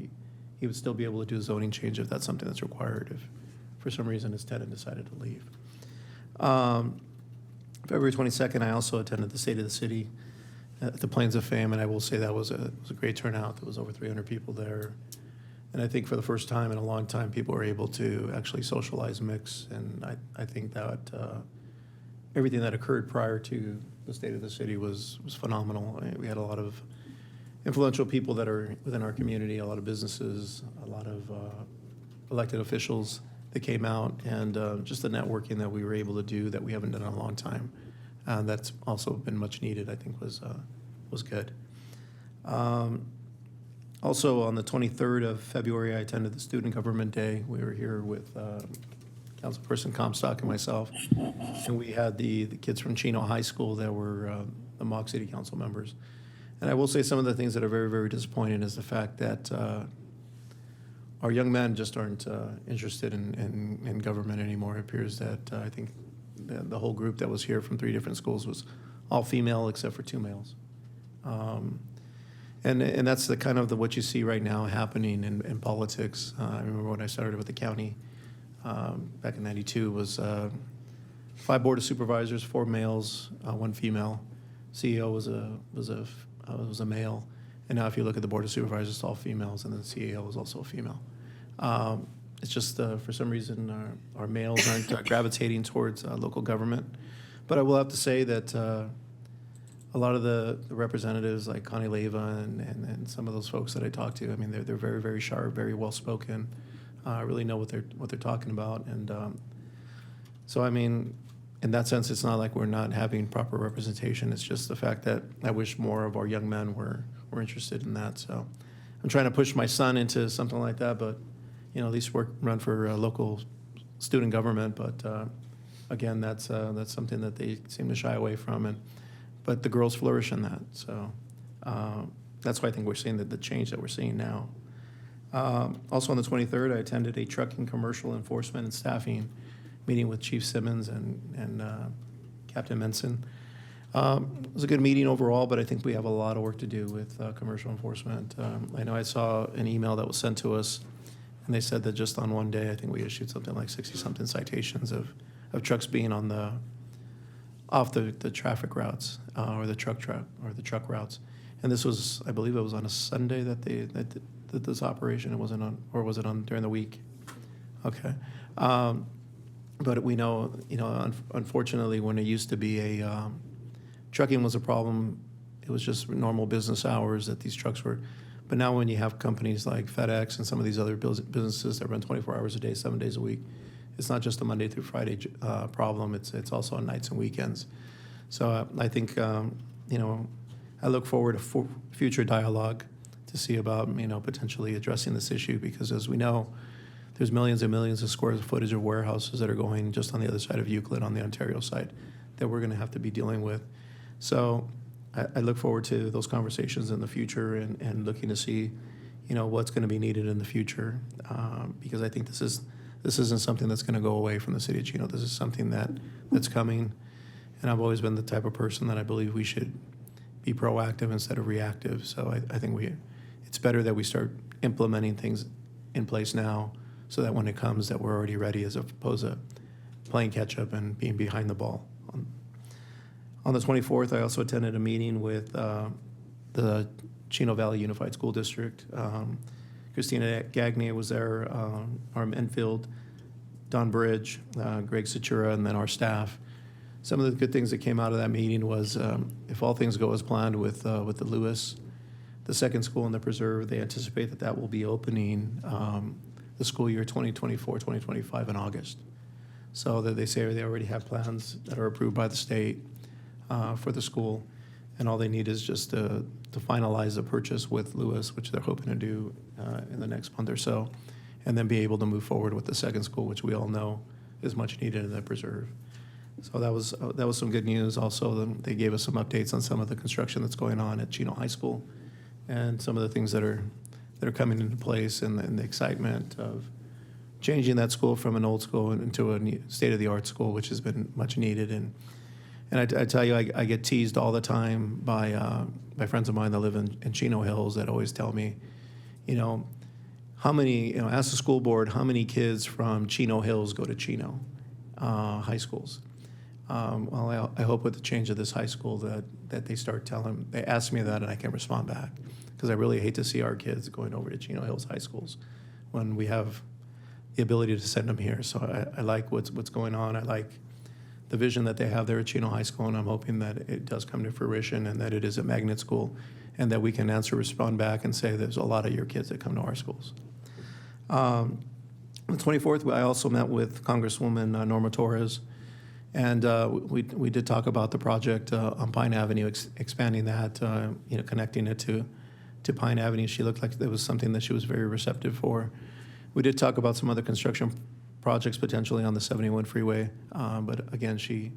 he would still be able to do a zoning change if that's something that's required, if for some reason his tenant decided to leave. February 22nd, I also attended the State of the City at the Plains of Fame, and I will say that was a great turnout. There was over 300 people there. And I think for the first time in a long time, people were able to actually socialize, mix, and I think that everything that occurred prior to the State of the City was phenomenal. We had a lot of influential people that are within our community, a lot of businesses, a lot of elected officials that came out, and just the networking that we were able to do that we haven't done in a long time. That's also been much needed, I think was good. Also, on the 23rd of February, I attended the Student Government Day. We were here with Councilperson Comstock and myself, and we had the kids from Chino High School that were the Mock City Council members. And I will say some of the things that are very, very disappointing is the fact that our young men just aren't interested in government anymore. It appears that I think the whole group that was here from 3 different schools was all female except for 2 males. And that's the kind of what you see right now happening in politics. I remember when I started with the county back in '92, was 5 board of supervisors, 4 males, 1 female. CEO was a male, and now if you look at the board of supervisors, it's all females, and then the CEO is also a female. it's just for some reason our males aren't gravitating towards local government. But I will have to say that a lot of the representatives like Connie Leva and some of those folks that I talk to, I mean, they're very, very sharp, very well spoken, really know what they're talking about. And so, I mean, in that sense, it's not like we're not having proper representation. It's just the fact that I wish more of our young men were interested in that. So I'm trying to push my son into something like that, but, you know, at least run for local student government. But again, that's something that they seem to shy away from. But the girls flourish in that. So that's why I think we're seeing the change that we're seeing now. Also on the 23rd, I attended a trucking commercial enforcement and staffing meeting with Chief Simmons and Captain Menson. It was a good meeting overall, but I think we have a lot of work to do with commercial enforcement. I know I saw an email that was sent to us, and they said that just on one day, I think we issued something like 60-something citations of trucks being on off the traffic routes or the truck routes. And this was, I believe it was on a Sunday that this operation, it wasn't on, or was it on during the week? Okay. But we know, unfortunately, when it used to be trucking was a problem, it was just normal business hours that these trucks were. But now when you have companies like FedEx and some of these other businesses that run 24 hours a day, 7 days a week, it's not just a Monday through Friday problem. It's also on nights and weekends. So I think, I look forward to future dialogue to see about, potentially addressing this issue, because as we know, there's millions and millions of square footage of warehouses that are going just on the other side of Euclid on the Ontario side that we're going to have to be dealing with. So I look forward to those conversations in the future and looking to see, what's going to be needed in the future, because I think this isn't something that's going to go away from the city of Chino. This is something that's coming, and I've always been the type of person that I believe we should be proactive instead of reactive. So I think it's better that we start implementing things in place now, so that when it comes, that we're already ready, as opposed to playing catch up and being behind the ball. On the 24th, I also attended a meeting with the Chino Valley Unified School District. Christina Gagné was there, Arm Enfield, Don Bridge, Greg Satura, and then our staff. Some of the good things that came out of that meeting was, if all things go as planned with the Lewis, the second school in the preserve, they anticipate that will be opening the school year 2024-2025 in August. So that they say they already have plans that are approved by the state for the school, and all they need is just to finalize the purchase with Lewis, which they're hoping to do in the next month or so, and then be able to move forward with the second school, which we all know is much needed in the preserve. So that was some good news. Also, they gave us some updates on some of the construction that's going on at Chino High School, and some of the things that are coming into place, and the excitement of changing that school from an old school into a state-of-the-art school, which has been much needed. And I tell you, I get teased all the time by friends of mine that live in Chino Hills that always tell me, how many, ask the school board, how many kids from Chino Hills go to Chino high schools? Well, I hope with the change of this high school that they start they ask me that and I can respond back, because I really hate to see our kids going over to Chino Hills high schools when we have the ability to send them here. So I like what's going on. I like the vision that they have there at Chino High School, and I'm hoping that it does come to fruition and that it is a magnet school, and that we can respond back and say there's a lot of your kids that come to our schools. On the 24th, I also met with Congresswoman Norma Torres, and we did talk about the project on Pine Avenue, expanding that, connecting it to Pine Avenue. She looked like it was something that she was very receptive for. We did talk about some other construction projects potentially on the 71 freeway, but again, she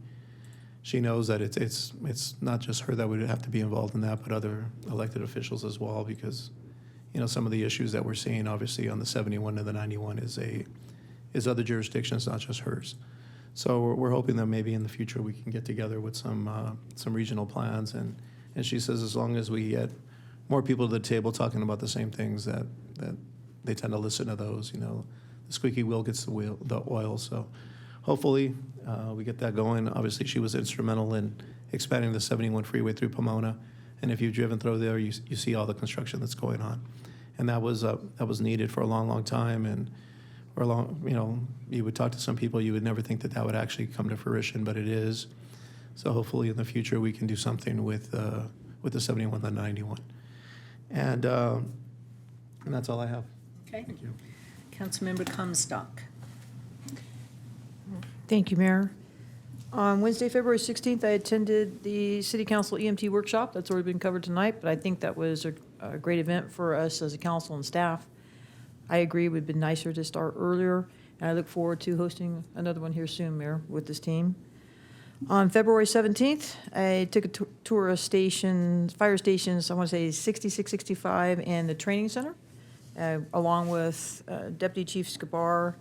knows that it's not just her that would have to be involved in that, but other elected officials as well, because some of the issues that we're seeing obviously on the 71 and the 91 is other jurisdictions, not just hers. So we're hoping that maybe in the future we can get together with some regional plans, and she says as long as we get more people to the table talking about the same things, that they tend to listen to those. The squeaky wheel gets the oil. So hopefully we get that going. Obviously, she was instrumental in expanding the 71 freeway through Pomona, and if you've driven through there, you see all the construction that's going on, and that was needed for a long, long time. And or along, you would talk to some people, you would never think that that would actually come to fruition, but it is. So hopefully in the future, we can do something with the 71 and the 91. And that's all I have. Okay. Thank you. Councilmember Comstock. Thank you, Mayor. On Wednesday, February 16th, I attended the City Council EMT workshop. That's already been covered tonight, but I think that was a great event for us as a council and staff. I agree, it would have been nicer to start earlier, and I look forward to hosting another one here soon, Mayor, with this team. On February 17th, I took a tour of fire stations, I want to say 66, 65, and the training center, along with Deputy Chief Scabar,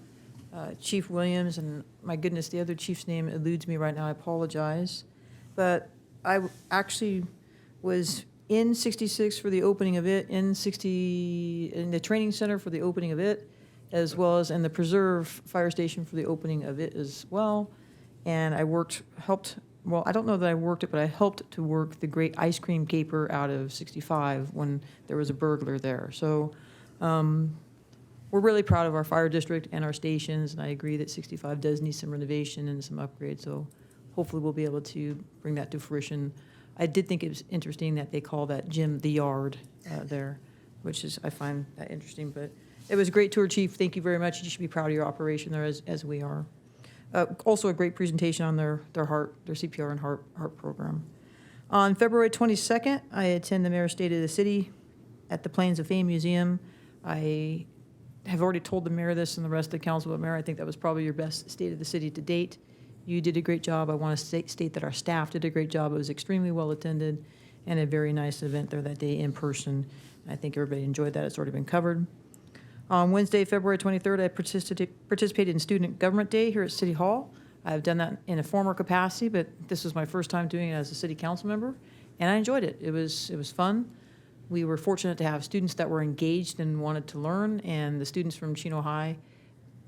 Chief Williams, and my goodness, the other chief's name eludes me right now, I apologize. But I actually was in 66 for the opening of it, in the training center for the opening of it, as well as in the Preserve Fire Station for the opening of it as well. And I I don't know that I worked it, but I helped to work the great ice cream caper out of 65 when there was a burglar there. So we're really proud of our fire district and our stations, and I agree that 65 does need some renovation and some upgrades, so hopefully we'll be able to bring that to fruition. I did think it was interesting that they call that gym the yard there, which is, I find that interesting, but it was a great tour, Chief. Thank you very much. You should be proud of your operation there as we are. Also a great presentation on their CPR and heart program. On February 22nd, I attend the Mayor's State of the City at the Plains of Fame Museum. I have already told the mayor this and the rest of the council, but Mayor, I think that was probably your best State of the City to date. You did a great job. I want to state that our staff did a great job. It was extremely well attended and a very nice event there that day in person. I think everybody enjoyed that. It's already been covered. On Wednesday, February 23rd, I participated in Student Government Day here at City Hall. I've done that in a former capacity, but this was my first time doing it as a city council member, and I enjoyed it. It was fun. We were fortunate to have students that were engaged and wanted to learn, and the students from Chino High,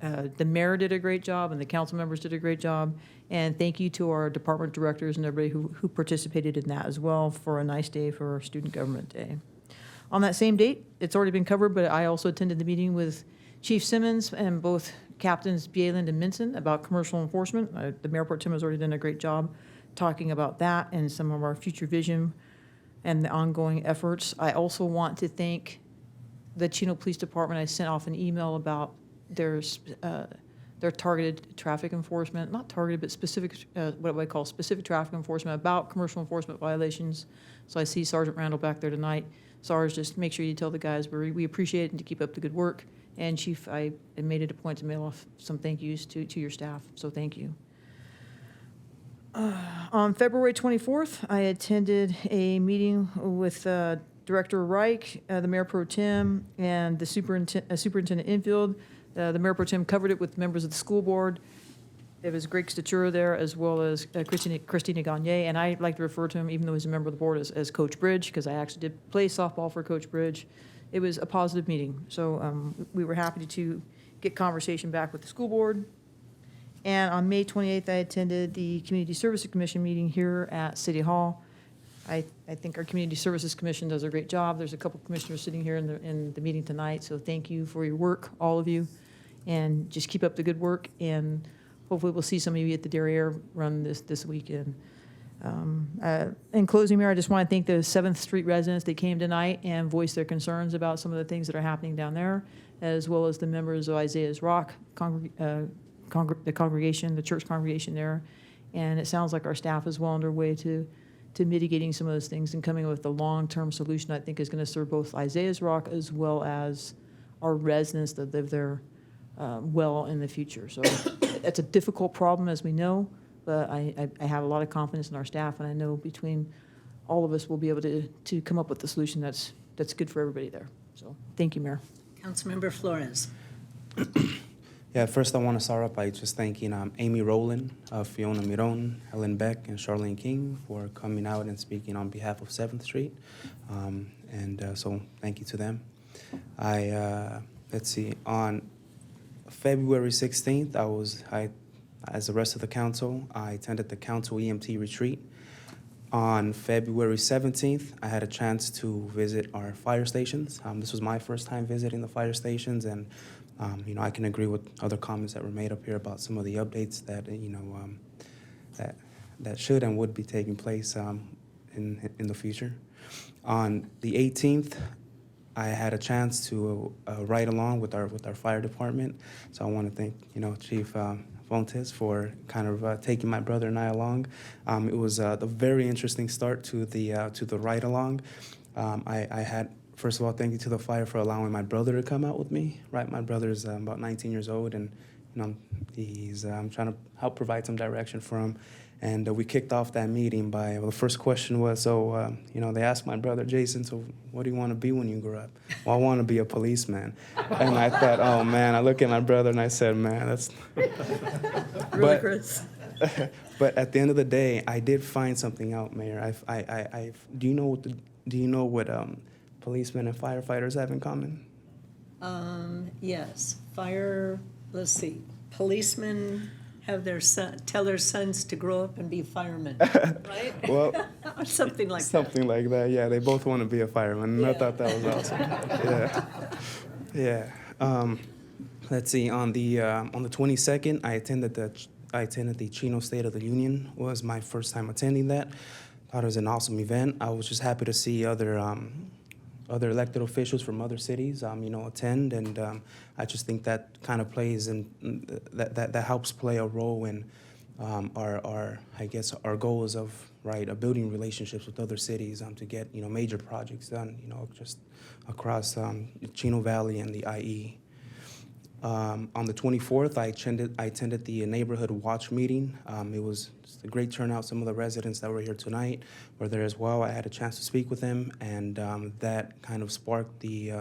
the mayor did a great job, and the council members did a great job. And thank you to our department directors and everybody who participated in that as well for a nice day for our Student Government Day. On that same date, it's already been covered, but I also attended the meeting with Chief Simmons and both Captains Bieland and Minson about commercial enforcement. The Mayor Pro Tem has already done a great job talking about that and some of our future vision and the ongoing efforts. I also want to thank the Chino Police Department. I sent off an email about their targeted traffic enforcement, not targeted, but specific, what I call specific traffic enforcement about commercial enforcement violations. So I see Sergeant Randall back there tonight. Sarge, just make sure you tell the guys we appreciate it and to keep up the good work. And Chief, I made it a point to mail off some thank yous to your staff, so thank you. On February 24th, I attended a meeting with Director Reich, the Mayor Pro Tem, and the Superintendent Infield. The Mayor Pro Tem covered it with members of the school board. There was Greg Statura there, as well as Christina Gagne, and I like to refer to him, even though he's a member of the board, as Coach Bridge, because I actually did play softball for Coach Bridge. It was a positive meeting, so we were happy to get conversation back with the school board. And on May 28th, I attended the Community Services Commission meeting here at City Hall. I think our Community Services Commission does a great job. There's a couple commissioners sitting here in the meeting tonight, so thank you for your work, all of you, and just keep up the good work, and hopefully we'll see some of you at the Derry Air Run this weekend. In closing, Mayor, I just want to thank the 7th Street residents that came tonight and voiced their concerns about some of the things that are happening down there, as well as the members of Isaiah's Rock, the congregation, the church congregation there. And it sounds like our staff is well underway to mitigating some of those things and coming up with a long-term solution I think is going to serve both Isaiah's Rock as well as our residents that live there well in the future. So it's a difficult problem, as we know, but I have a lot of confidence in our staff, and I know between all of us we'll be able to come up with a solution that's good for everybody there. So thank you, Mayor. Councilmember Flores. Yeah, first I want to start off by just thanking Amy Rowland, Fiona Miron, Helen Beck, and Charlene King for coming out and speaking on behalf of 7th Street. So thank you to them. Let's see, on February 16th, as the rest of the council, I attended the council EMT retreat. On February 17th, I had a chance to visit our fire stations. This was my first time visiting the fire stations, and I can agree with other comments that were made up here about some of the updates that, that should and would be taking place in the future. On the 18th, I had a chance to ride along with our fire department. So I want to thank, Chief Fontes for kind of taking my brother and I along. It was a very interesting start to the ride along. I had, first of all, thank you to the fire for allowing my brother to come out with me. Right, my brother's about 19 years old, and he's trying to help provide some direction for him. And we kicked off that meeting by, the first question was, so, they asked my brother, Jason, so what do you want to be when you grow up? Well, I want to be a policeman. And I thought, oh, man, I look at my brother and I said, man, that's... But at the end of the day, I did find something out, Mayor. Do you know what policemen and firefighters have in common? Yes, let's see, policemen have tell their sons to grow up and be firemen, right? Well, or something like that. Something like that, yeah. They both want to be a fireman, and I thought that was awesome. Yeah. Let's see, on the 22nd, I attended the Chino State of the Union. It was my first time attending that. Thought it was an awesome event. I was just happy to see other elected officials from other cities, attend, and I just think that kind of plays and that helps play a role in our goals of building relationships with other cities to get major projects done, just across Chino Valley and the IE. On the 24th, I attended the neighborhood watch meeting. It was just a great turnout. Some of the residents that were here tonight were there as well. I had a chance to speak with them, and that kind of sparked the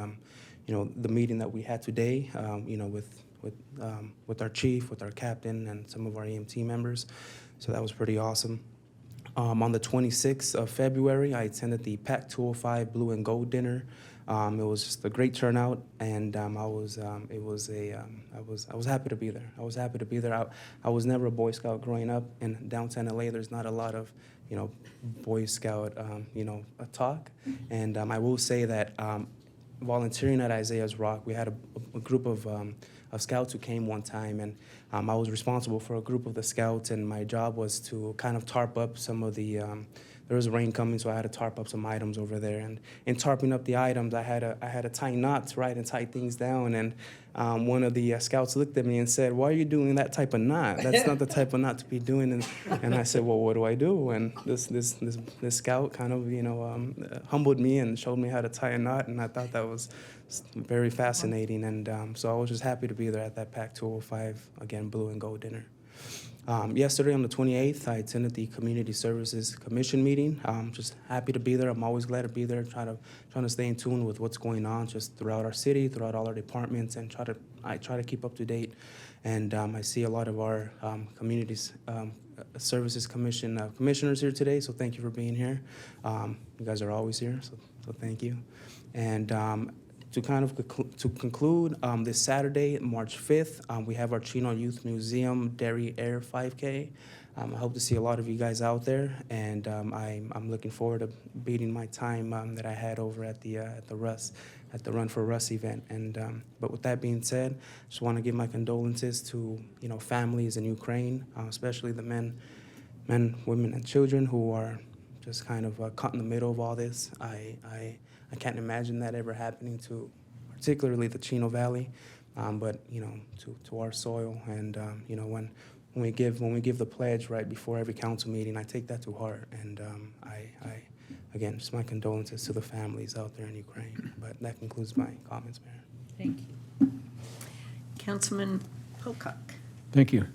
meeting that we had today, with our chief, with our captain, and some of our EMT members. So that was pretty awesome. On the 26th of February, I attended the PAC 205 Blue and Gold dinner. It was just a great turnout, and I was happy to be there. I was happy to be there. I was never a Boy Scout growing up in downtown LA. There's not a lot of, Boy Scout, talk. And I will say that volunteering at Isaiah's Rock, we had a group of scouts who came one time, and I was responsible for a group of the scouts, and my job was to kind of tarp up some of the. There was rain coming, so I had to tarp up some items over there. And in tarping up the items, I had to tie knots, and tie things down. And one of the scouts looked at me and said, "Why are you doing that type of knot? That's not the type of knot to be doing." And I said, "Well, what do I do?" And this scout kind of humbled me and showed me how to tie a knot, and I thought that was very fascinating. And so I was just happy to be there at that PAC 205 again Blue and Gold dinner. Yesterday on the 28th, I attended the Community Services Commission meeting. Just happy to be there. I'm always glad to be there, trying to stay in tune with what's going on just throughout our city, throughout all our departments, and I try to keep up to date. And I see a lot of our Communities Services Commission commissioners here today, so thank you for being here. You guys are always here, so thank you. And to conclude, this Saturday, March 5th, we have our Chino Youth Museum Derry Air 5K. I hope to see a lot of you guys out there, and I'm looking forward to beating my time that I had over at the Run for Russ event. And but with that being said, just want to give my condolences to families in Ukraine, especially the men, women, and children who are just kind of caught in the middle of all this. I can't imagine that ever happening to, particularly the Chino Valley, but to our soil. And when we give the pledge right before every council meeting, I take that to heart. And I again, just my condolences to the families out there in Ukraine. But that concludes my comments, Mayor. Thank you, Councilman Pocock. Thank you.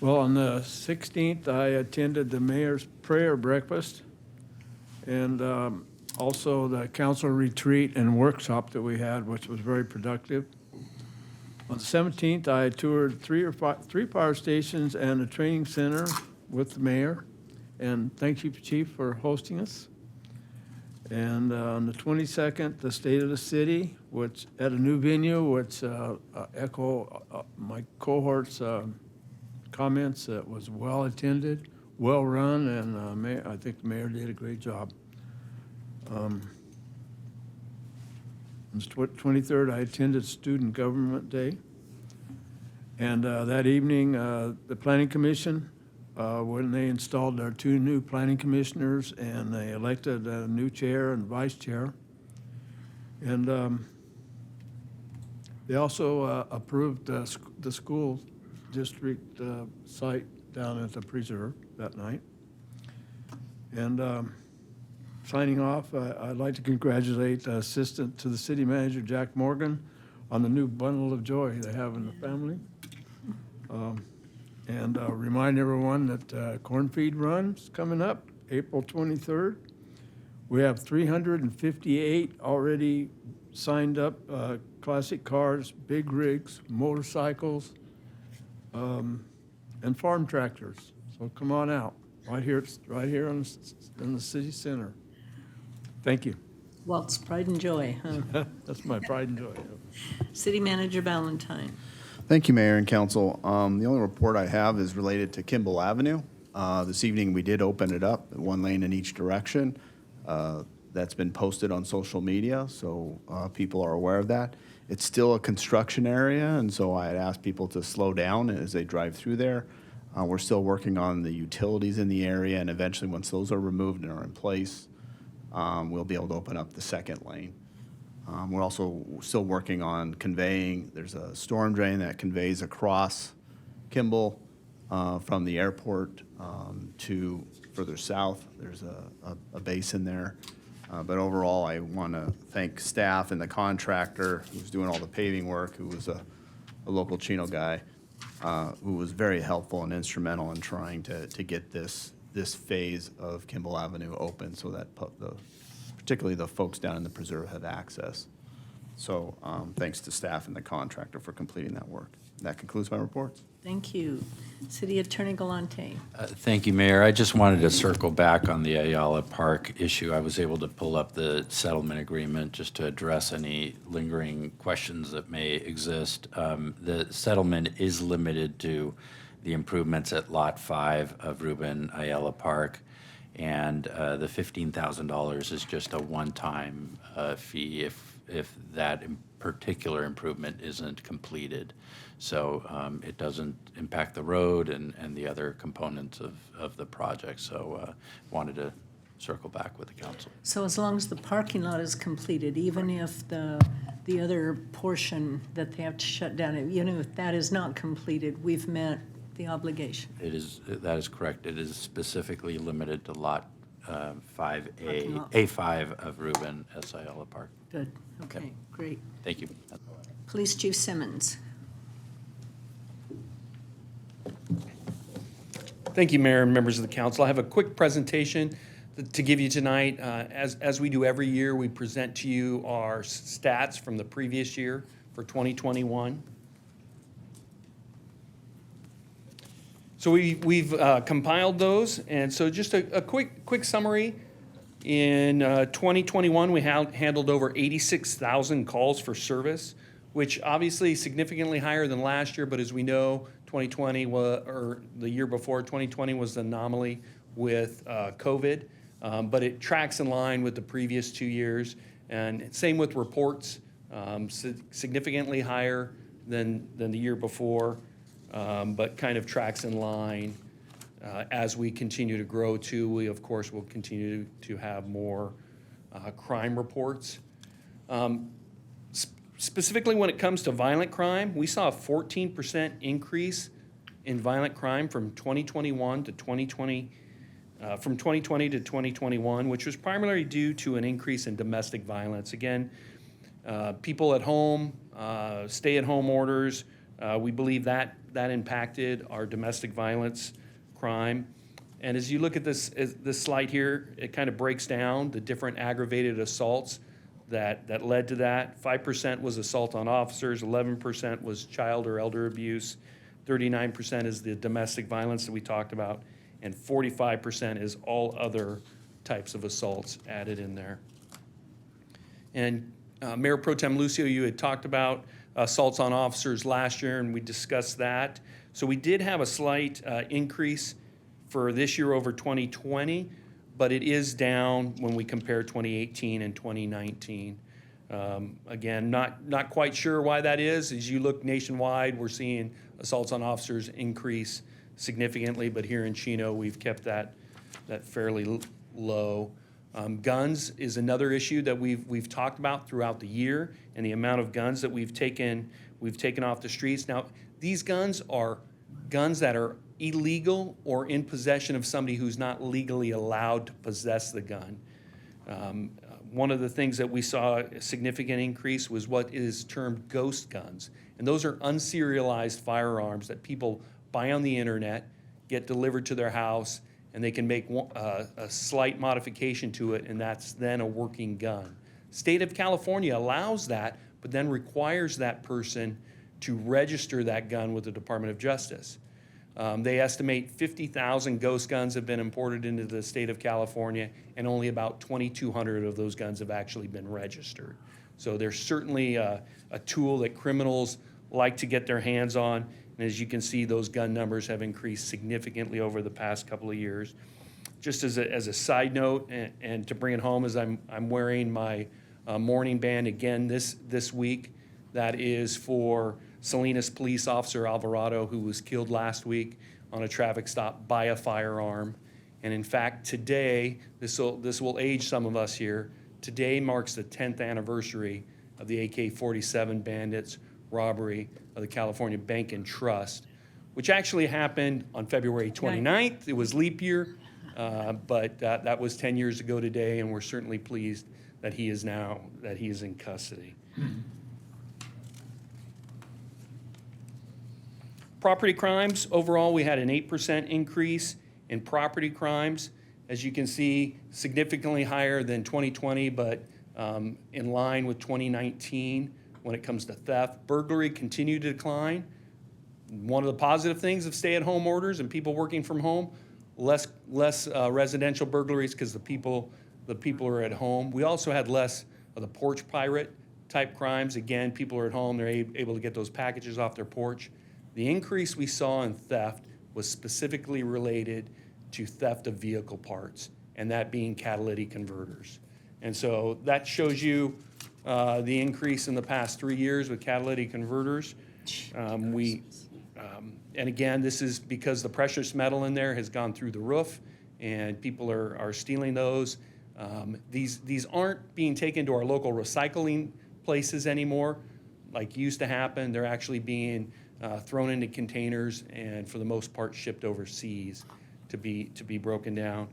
Well, on the 16th, I attended the mayor's prayer breakfast, and also the council retreat and workshop that we had, which was very productive. On the 17th, I toured three fire stations and a training center with the mayor, and thank you, Chief, for hosting us. And on the 22nd, the State of the City, which at a new venue, which echo my cohort's comments. It was well attended, well run, and I think the mayor did a great job. On the 23rd, I attended Student Government Day. And that evening, the Planning Commission, when they installed our 2 new planning commissioners, and they elected a new chair and vice chair. And they also approved the school district site down at the preserve that night. And signing off, I'd like to congratulate Assistant to the City Manager, Jack Morgan, on the new bundle of joy they have in the family. And remind everyone that Corn Feed Run's coming up April 23rd. We have 358 already signed up, classic cars, big rigs, motorcycles, and farm tractors. So come on out, right here in the city center. Thank you. Walt's pride and joy, huh? That's my pride and joy. City Manager Valentine. Thank you, Mayor and Council. The only report I have is related to Kimball Avenue. This evening, we did open it up, 1 lane in each direction. That's been posted on social media, so people are aware of that. It's still a construction area, and so I had asked people to slow down as they drive through there. We're still working on the utilities in the area, and eventually, once those are removed and are in place, we'll be able to open up the 2nd lane. We're also still working on conveying. There's a storm drain that conveys across Kimball from the airport to further south. There's a basin there. But overall, I want to thank staff and the contractor who's doing all the paving work, who was a local Chino guy, who was very helpful and instrumental in trying to get this phase of Kimball Avenue open so that particularly the folks down in the preserve have access. So thanks to staff and the contractor for completing that work. That concludes my reports. Thank you. City Attorney Galante. Thank you, Mayor. I just wanted to circle back on the Ayala Park issue. I was able to pull up the settlement agreement just to address any lingering questions that may exist. The settlement is limited to the improvements at Lot 5 of Ruben Ayala Park, and the $15,000 is just a one-time fee if that particular improvement isn't completed. So it doesn't impact the road and the other components of the project. So wanted to circle back with the council. So as long as the parking lot is completed, even if the other portion that they have to shut down, if that is not completed, we've met the obligation. That is correct. It is specifically limited to Lot 5A, A5 of Ruben S. Ayala Park. Good. Okay, great. Thank you. Police Chief Simmons. Thank you, Mayor and members of the council. I have a quick presentation to give you tonight. As we do every year, we present to you our stats from the previous year for 2021. So we've compiled those, and so just a quick summary. In 2021, we handled over 86,000 calls for service, which obviously significantly higher than last year, but as we know, 2020 or the year before, 2020 was the anomaly with COVID, but it tracks in line with the previous 2 years. And same with reports, significantly higher than the year before, but kind of tracks in line. As we continue to grow too, we of course will continue to have more crime reports. Specifically when it comes to violent crime, we saw a 14% increase in violent crime from 2021 to 2020, from 2020 to 2021, which was primarily due to an increase in domestic violence. Again, people at home, stay-at-home orders, we believe that impacted our domestic violence crime. And as you look at this slide here, it kind of breaks down the different aggravated assaults that led to that. 5% was assault on officers, 11% was child or elder abuse, 39% is the domestic violence that we talked about, and 45% is all other types of assaults added in there. And Mayor Pro Tem Lucio, you had talked about assaults on officers last year, and we discussed that. So we did have a slight increase for this year over 2020, but it is down when we compare 2018 and 2019. Again, not quite sure why that is. As you look nationwide, we're seeing assaults on officers increase significantly, but here in Chino, we've kept that fairly low. Guns is another issue that we've talked about throughout the year, and the amount of guns that we've taken off the streets. Now, these guns are guns that are illegal or in possession of somebody who's not legally allowed to possess the gun. One of the things that we saw a significant increase was what is termed ghost guns. And those are unserialized firearms that people buy on the internet, get delivered to their house, and they can make a slight modification to it, and that's then a working gun. State of California allows that, but then requires that person to register that gun with the Department of Justice. They estimate 50,000 ghost guns have been imported into the state of California, and only about 2,200 of those guns have actually been registered. So there's certainly a tool that criminals like to get their hands on. And as you can see, those gun numbers have increased significantly over the past couple of years. Just as a side note, and to bring it home, as I'm wearing my mourning band again this week. That is for Salinas police officer Alvarado, who was killed last week on a traffic stop by a firearm. And in fact, today, this will age some of us here, today marks the 10th anniversary of the AK-47 Bandits robbery of the California Bank and Trust, which actually happened on February 29th. It was leap year, but that was 10 years ago today, and we're certainly pleased that he is in custody. Property crimes, overall, we had an 8% increase in property crimes. As you can see, significantly higher than 2020, but in line with 2019 when it comes to theft. Burglary continued to decline. One of the positive things of stay-at-home orders and people working from home, less residential burglaries because the people are at home. We also had less of the porch pirate type crimes. Again, people are at home, they're able to get those packages off their porch. The increase we saw in theft was specifically related to theft of vehicle parts, and that being catalytic converters. And so that shows you the increase in the past 3 years with catalytic converters. And again, this is because the precious metal in there has gone through the roof, and people are stealing those. These aren't being taken to our local recycling places anymore, like used to happen. They're actually being thrown into containers and, for the most part, shipped overseas to be broken down.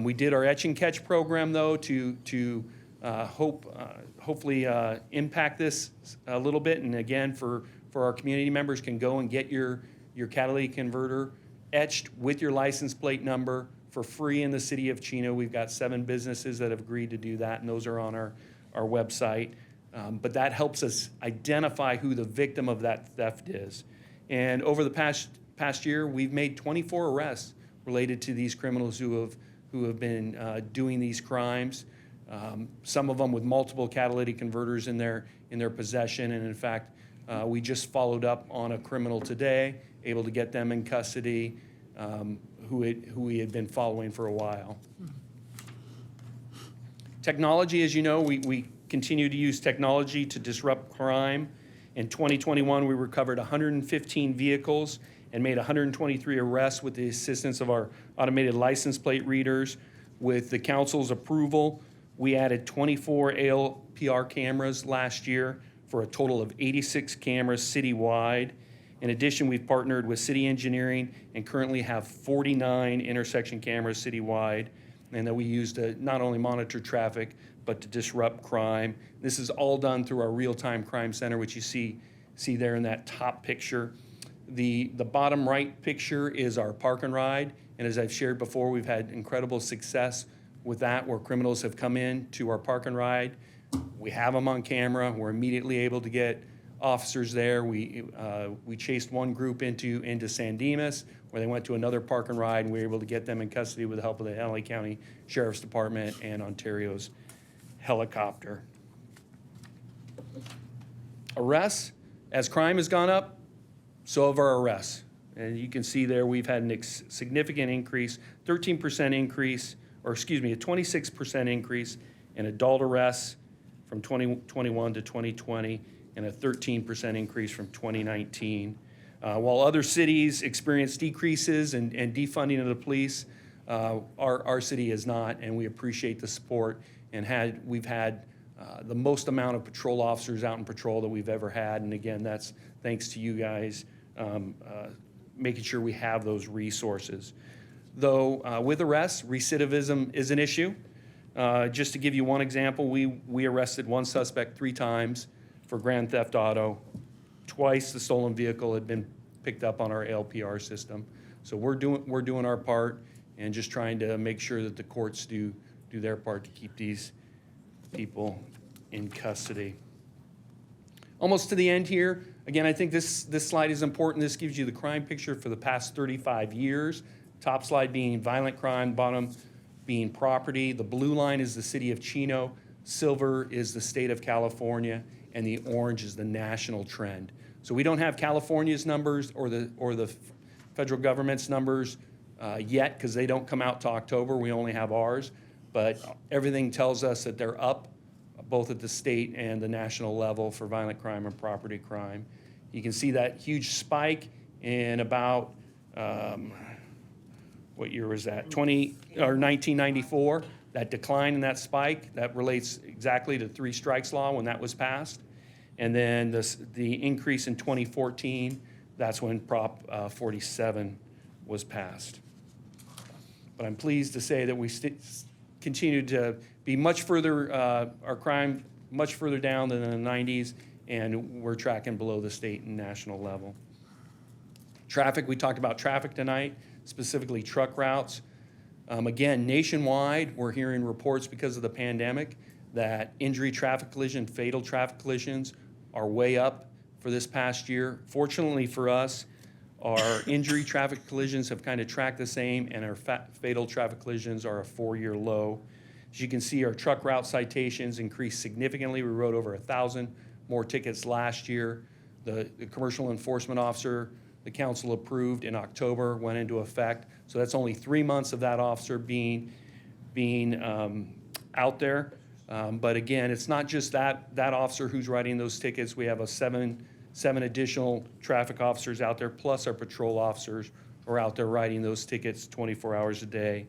We did our etch and catch program, though, to hopefully impact this a little bit. And again, for our community members, can go and get your catalytic converter etched with your license plate number for free in the city of Chino. We've got 7 businesses that have agreed to do that, and those are on our website. But that helps us identify who the victim of that theft is. And over the past year, we've made 24 arrests related to these criminals who have been doing these crimes. Some of them with multiple catalytic converters in their possession. And in fact, we just followed up on a criminal today, able to get them in custody, who we had been following for a while. Technology, as you know, we continue to use technology to disrupt crime. In 2021, we recovered 115 vehicles and made 123 arrests with the assistance of our automated license plate readers. With the council's approval, we added 24 ALPR cameras last year for a total of 86 cameras citywide. In addition, we've partnered with city engineering and currently have 49 intersection cameras citywide, and that we use to not only monitor traffic, but to disrupt crime. This is all done through our real-time crime center, which you see there in that top picture. The bottom right picture is our park and ride, and as I've shared before, we've had incredible success with that, where criminals have come in to our park and ride. We have them on camera. We're immediately able to get officers there. We chased one group into San Dimas, where they went to another park and ride, and we were able to get them in custody with the help of the LA County Sheriff's Department and Ontario's helicopter. Arrests, as crime has gone up, so have our arrests. And you can see there we've had a significant increase, 13% increase, or excuse me, a 26% increase in adult arrests, from 2021 to 2020 and a 13% increase from 2019. While other cities experienced decreases and defunding of the police, our city has not, and we appreciate the support. And we've had the most amount of patrol officers out in patrol that we've ever had. And again, that's thanks to you guys making sure we have those resources. Though with arrests, recidivism is an issue. Just to give you one example, we arrested one suspect 3 times for grand theft auto. Twice the stolen vehicle had been picked up on our LPR system. So we're doing our part and just trying to make sure that the courts do their part to keep these people in custody. Almost to the end here. Again, I think this slide is important. This gives you the crime picture for the past 35 years. Top slide being violent crime, bottom being property. The blue line is the city of Chino, silver is the state of California, and the orange is the national trend. So we don't have California's numbers or the federal government's numbers yet, because they don't come out to October. We only have ours. But everything tells us that they're up, both at the state and the national level for violent crime and property crime. You can see that huge spike in about, what year was that? 1994. That decline in that spike, that relates exactly to 3 strikes law when that was passed. And then the increase in 2014, that's when Prop 47 was passed. But I'm pleased to say that we continue to be much further, our crime much further down than in the 90s, and we're tracking below the state and national level. Traffic, we talked about traffic tonight, specifically truck routes. Again, nationwide, we're hearing reports because of the pandemic that injury traffic collision, fatal traffic collisions are way up for this past year. Fortunately for us, our injury traffic collisions have kind of tracked the same, and our fatal traffic collisions are a 4-year low. As you can see, our truck route citations increased significantly. We wrote over 1,000 more tickets last year. The commercial enforcement officer the council approved in October went into effect. So that's only 3 months of that officer being out there. But again, it's not just that officer who's writing those tickets. We have seven additional traffic officers out there, plus our patrol officers are out there writing those tickets 24 hours a day.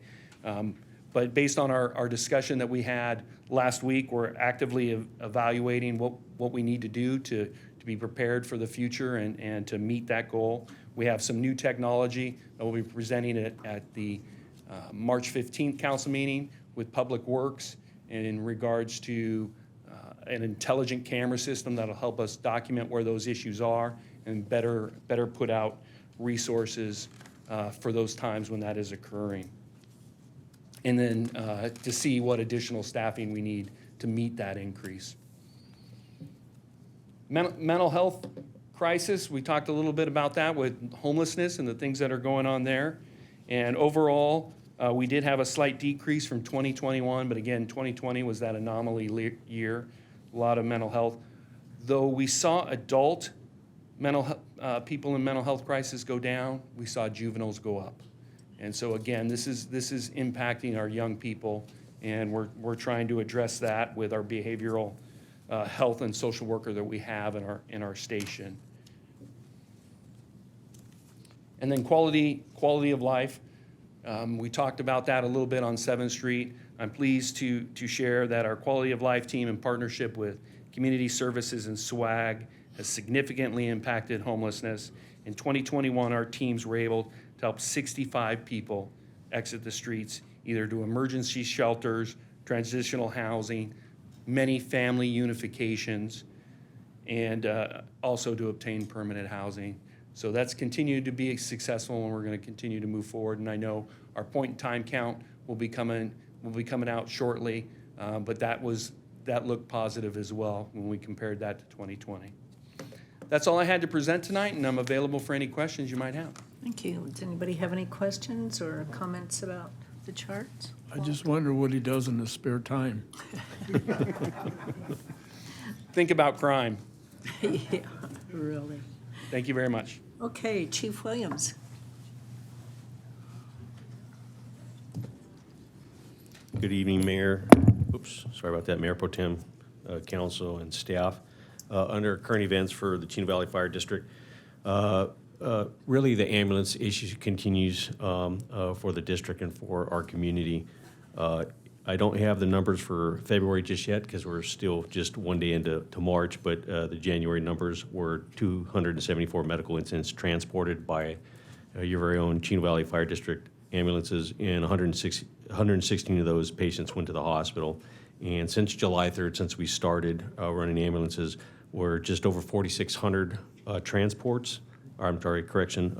But based on our discussion that we had last week, we're actively evaluating what we need to do to be prepared for the future and to meet that goal. We have some new technology that we'll be presenting at the March 15th council meeting with Public Works in regards to an intelligent camera system that'll help us document where those issues are and better put out resources for those times when that is occurring. And then to see what additional staffing we need to meet that increase. Mental health crisis, we talked a little bit about that with homelessness and the things that are going on there. And overall, we did have a slight decrease from 2021, but again, 2020 was that anomaly year, a lot of mental health. Though we saw adult people in mental health crisis go down, we saw juveniles go up. And so again, this is impacting our young people, and we're trying to address that with our behavioral health and social worker that we have in our station. And then quality of life. We talked about that a little bit on 7th Street. I'm pleased to share that our quality of life team in partnership with Community Services and SWAG has significantly impacted homelessness. In 2021, our teams were able to help 65 people exit the streets, either to emergency shelters, transitional housing, many family unifications, and also to obtain permanent housing. So that's continued to be successful, and we're going to continue to move forward. And I know our point-in-time count will be coming out shortly, but that looked positive as well when we compared that to 2020. That's all I had to present tonight, and I'm available for any questions you might have. Thank you. Does anybody have any questions or comments about the charts? I just wonder what he does in his spare time. Think about crime. Yeah, really. Thank you very much. Okay, Chief Williams. Good evening, Mayor. Oops, sorry about that, Mayor Pro Tem, council, and staff. Under current events for the Chino Valley Fire District, really the ambulance issue continues for the district and for our community. I don't have the numbers for February just yet because we're still just one day into March, but the January numbers were 274 medical incidents transported by your very own Chino Valley Fire District ambulances, and 116 of those patients went to the hospital. And since July 3rd, since we started running ambulances, we're just over 4,600 transports, or I'm sorry, correction,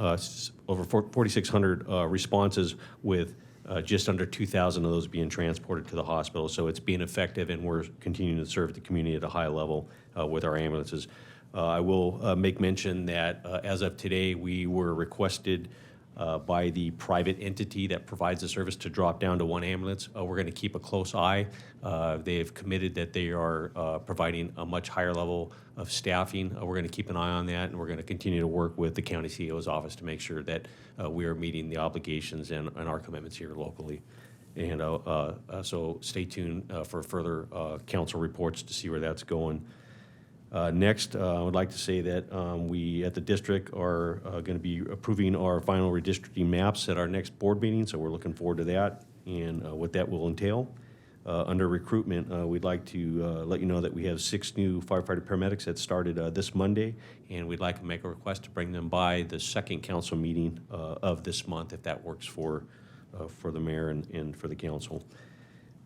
over 4,600 responses with just under 2,000 of those being transported to the hospital. So it's being effective, and we're continuing to serve the community at a high level with our ambulances. I will make mention that as of today, we were requested by the private entity that provides the service to drop down to one ambulance. We're going to keep a close eye. They have committed that they are providing a much higher level of staffing. We're going to keep an eye on that, and we're going to continue to work with the county CEO's office to make sure that we are meeting the obligations and our commitments here locally. And so stay tuned for further council reports to see where that's going. Next, I would like to say that we at the district are going to be approving our final redistricting maps at our next board meeting, so we're looking forward to that and what that will entail. Under recruitment, we'd like to let you know that we have 6 new firefighter paramedics that started this Monday, and we'd like to make a request to bring them by the second council meeting of this month, if that works for the mayor and for the council.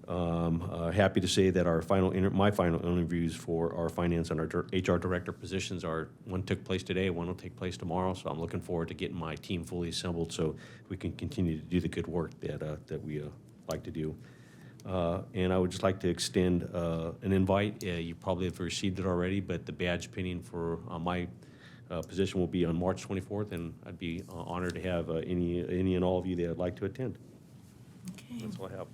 Happy to say that our my final interviews for our finance and our HR director positions one took place today, one will take place tomorrow. So I'm looking forward to getting my team fully assembled so we can continue to do the good work that we like to do. And I would just like to extend an invite. You probably have received it already, but the badge pinning for my position will be on March 24th, and I'd be honored to have any and all of you that would like to attend. Okay. That's all I have.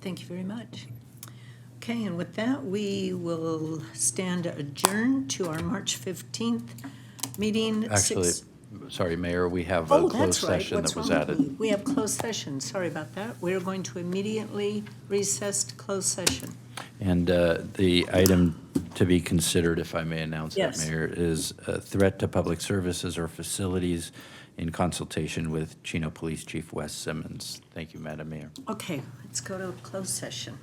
Thank you very much. Okay, and with that, we will stand adjourned to our March 15th meeting. Actually, sorry, Mayor, we have a Oh, closed that's right. session What's that was wrong with added. me? We have closed session. Sorry about that. We're going to immediately recess to closed session. And the item to be considered, if I may announce that, Yes. Mayor, is a threat to public services or facilities in consultation with Chino Police Chief Wes Simmons. Thank you, Madam Mayor. Okay, let's go to a closed session.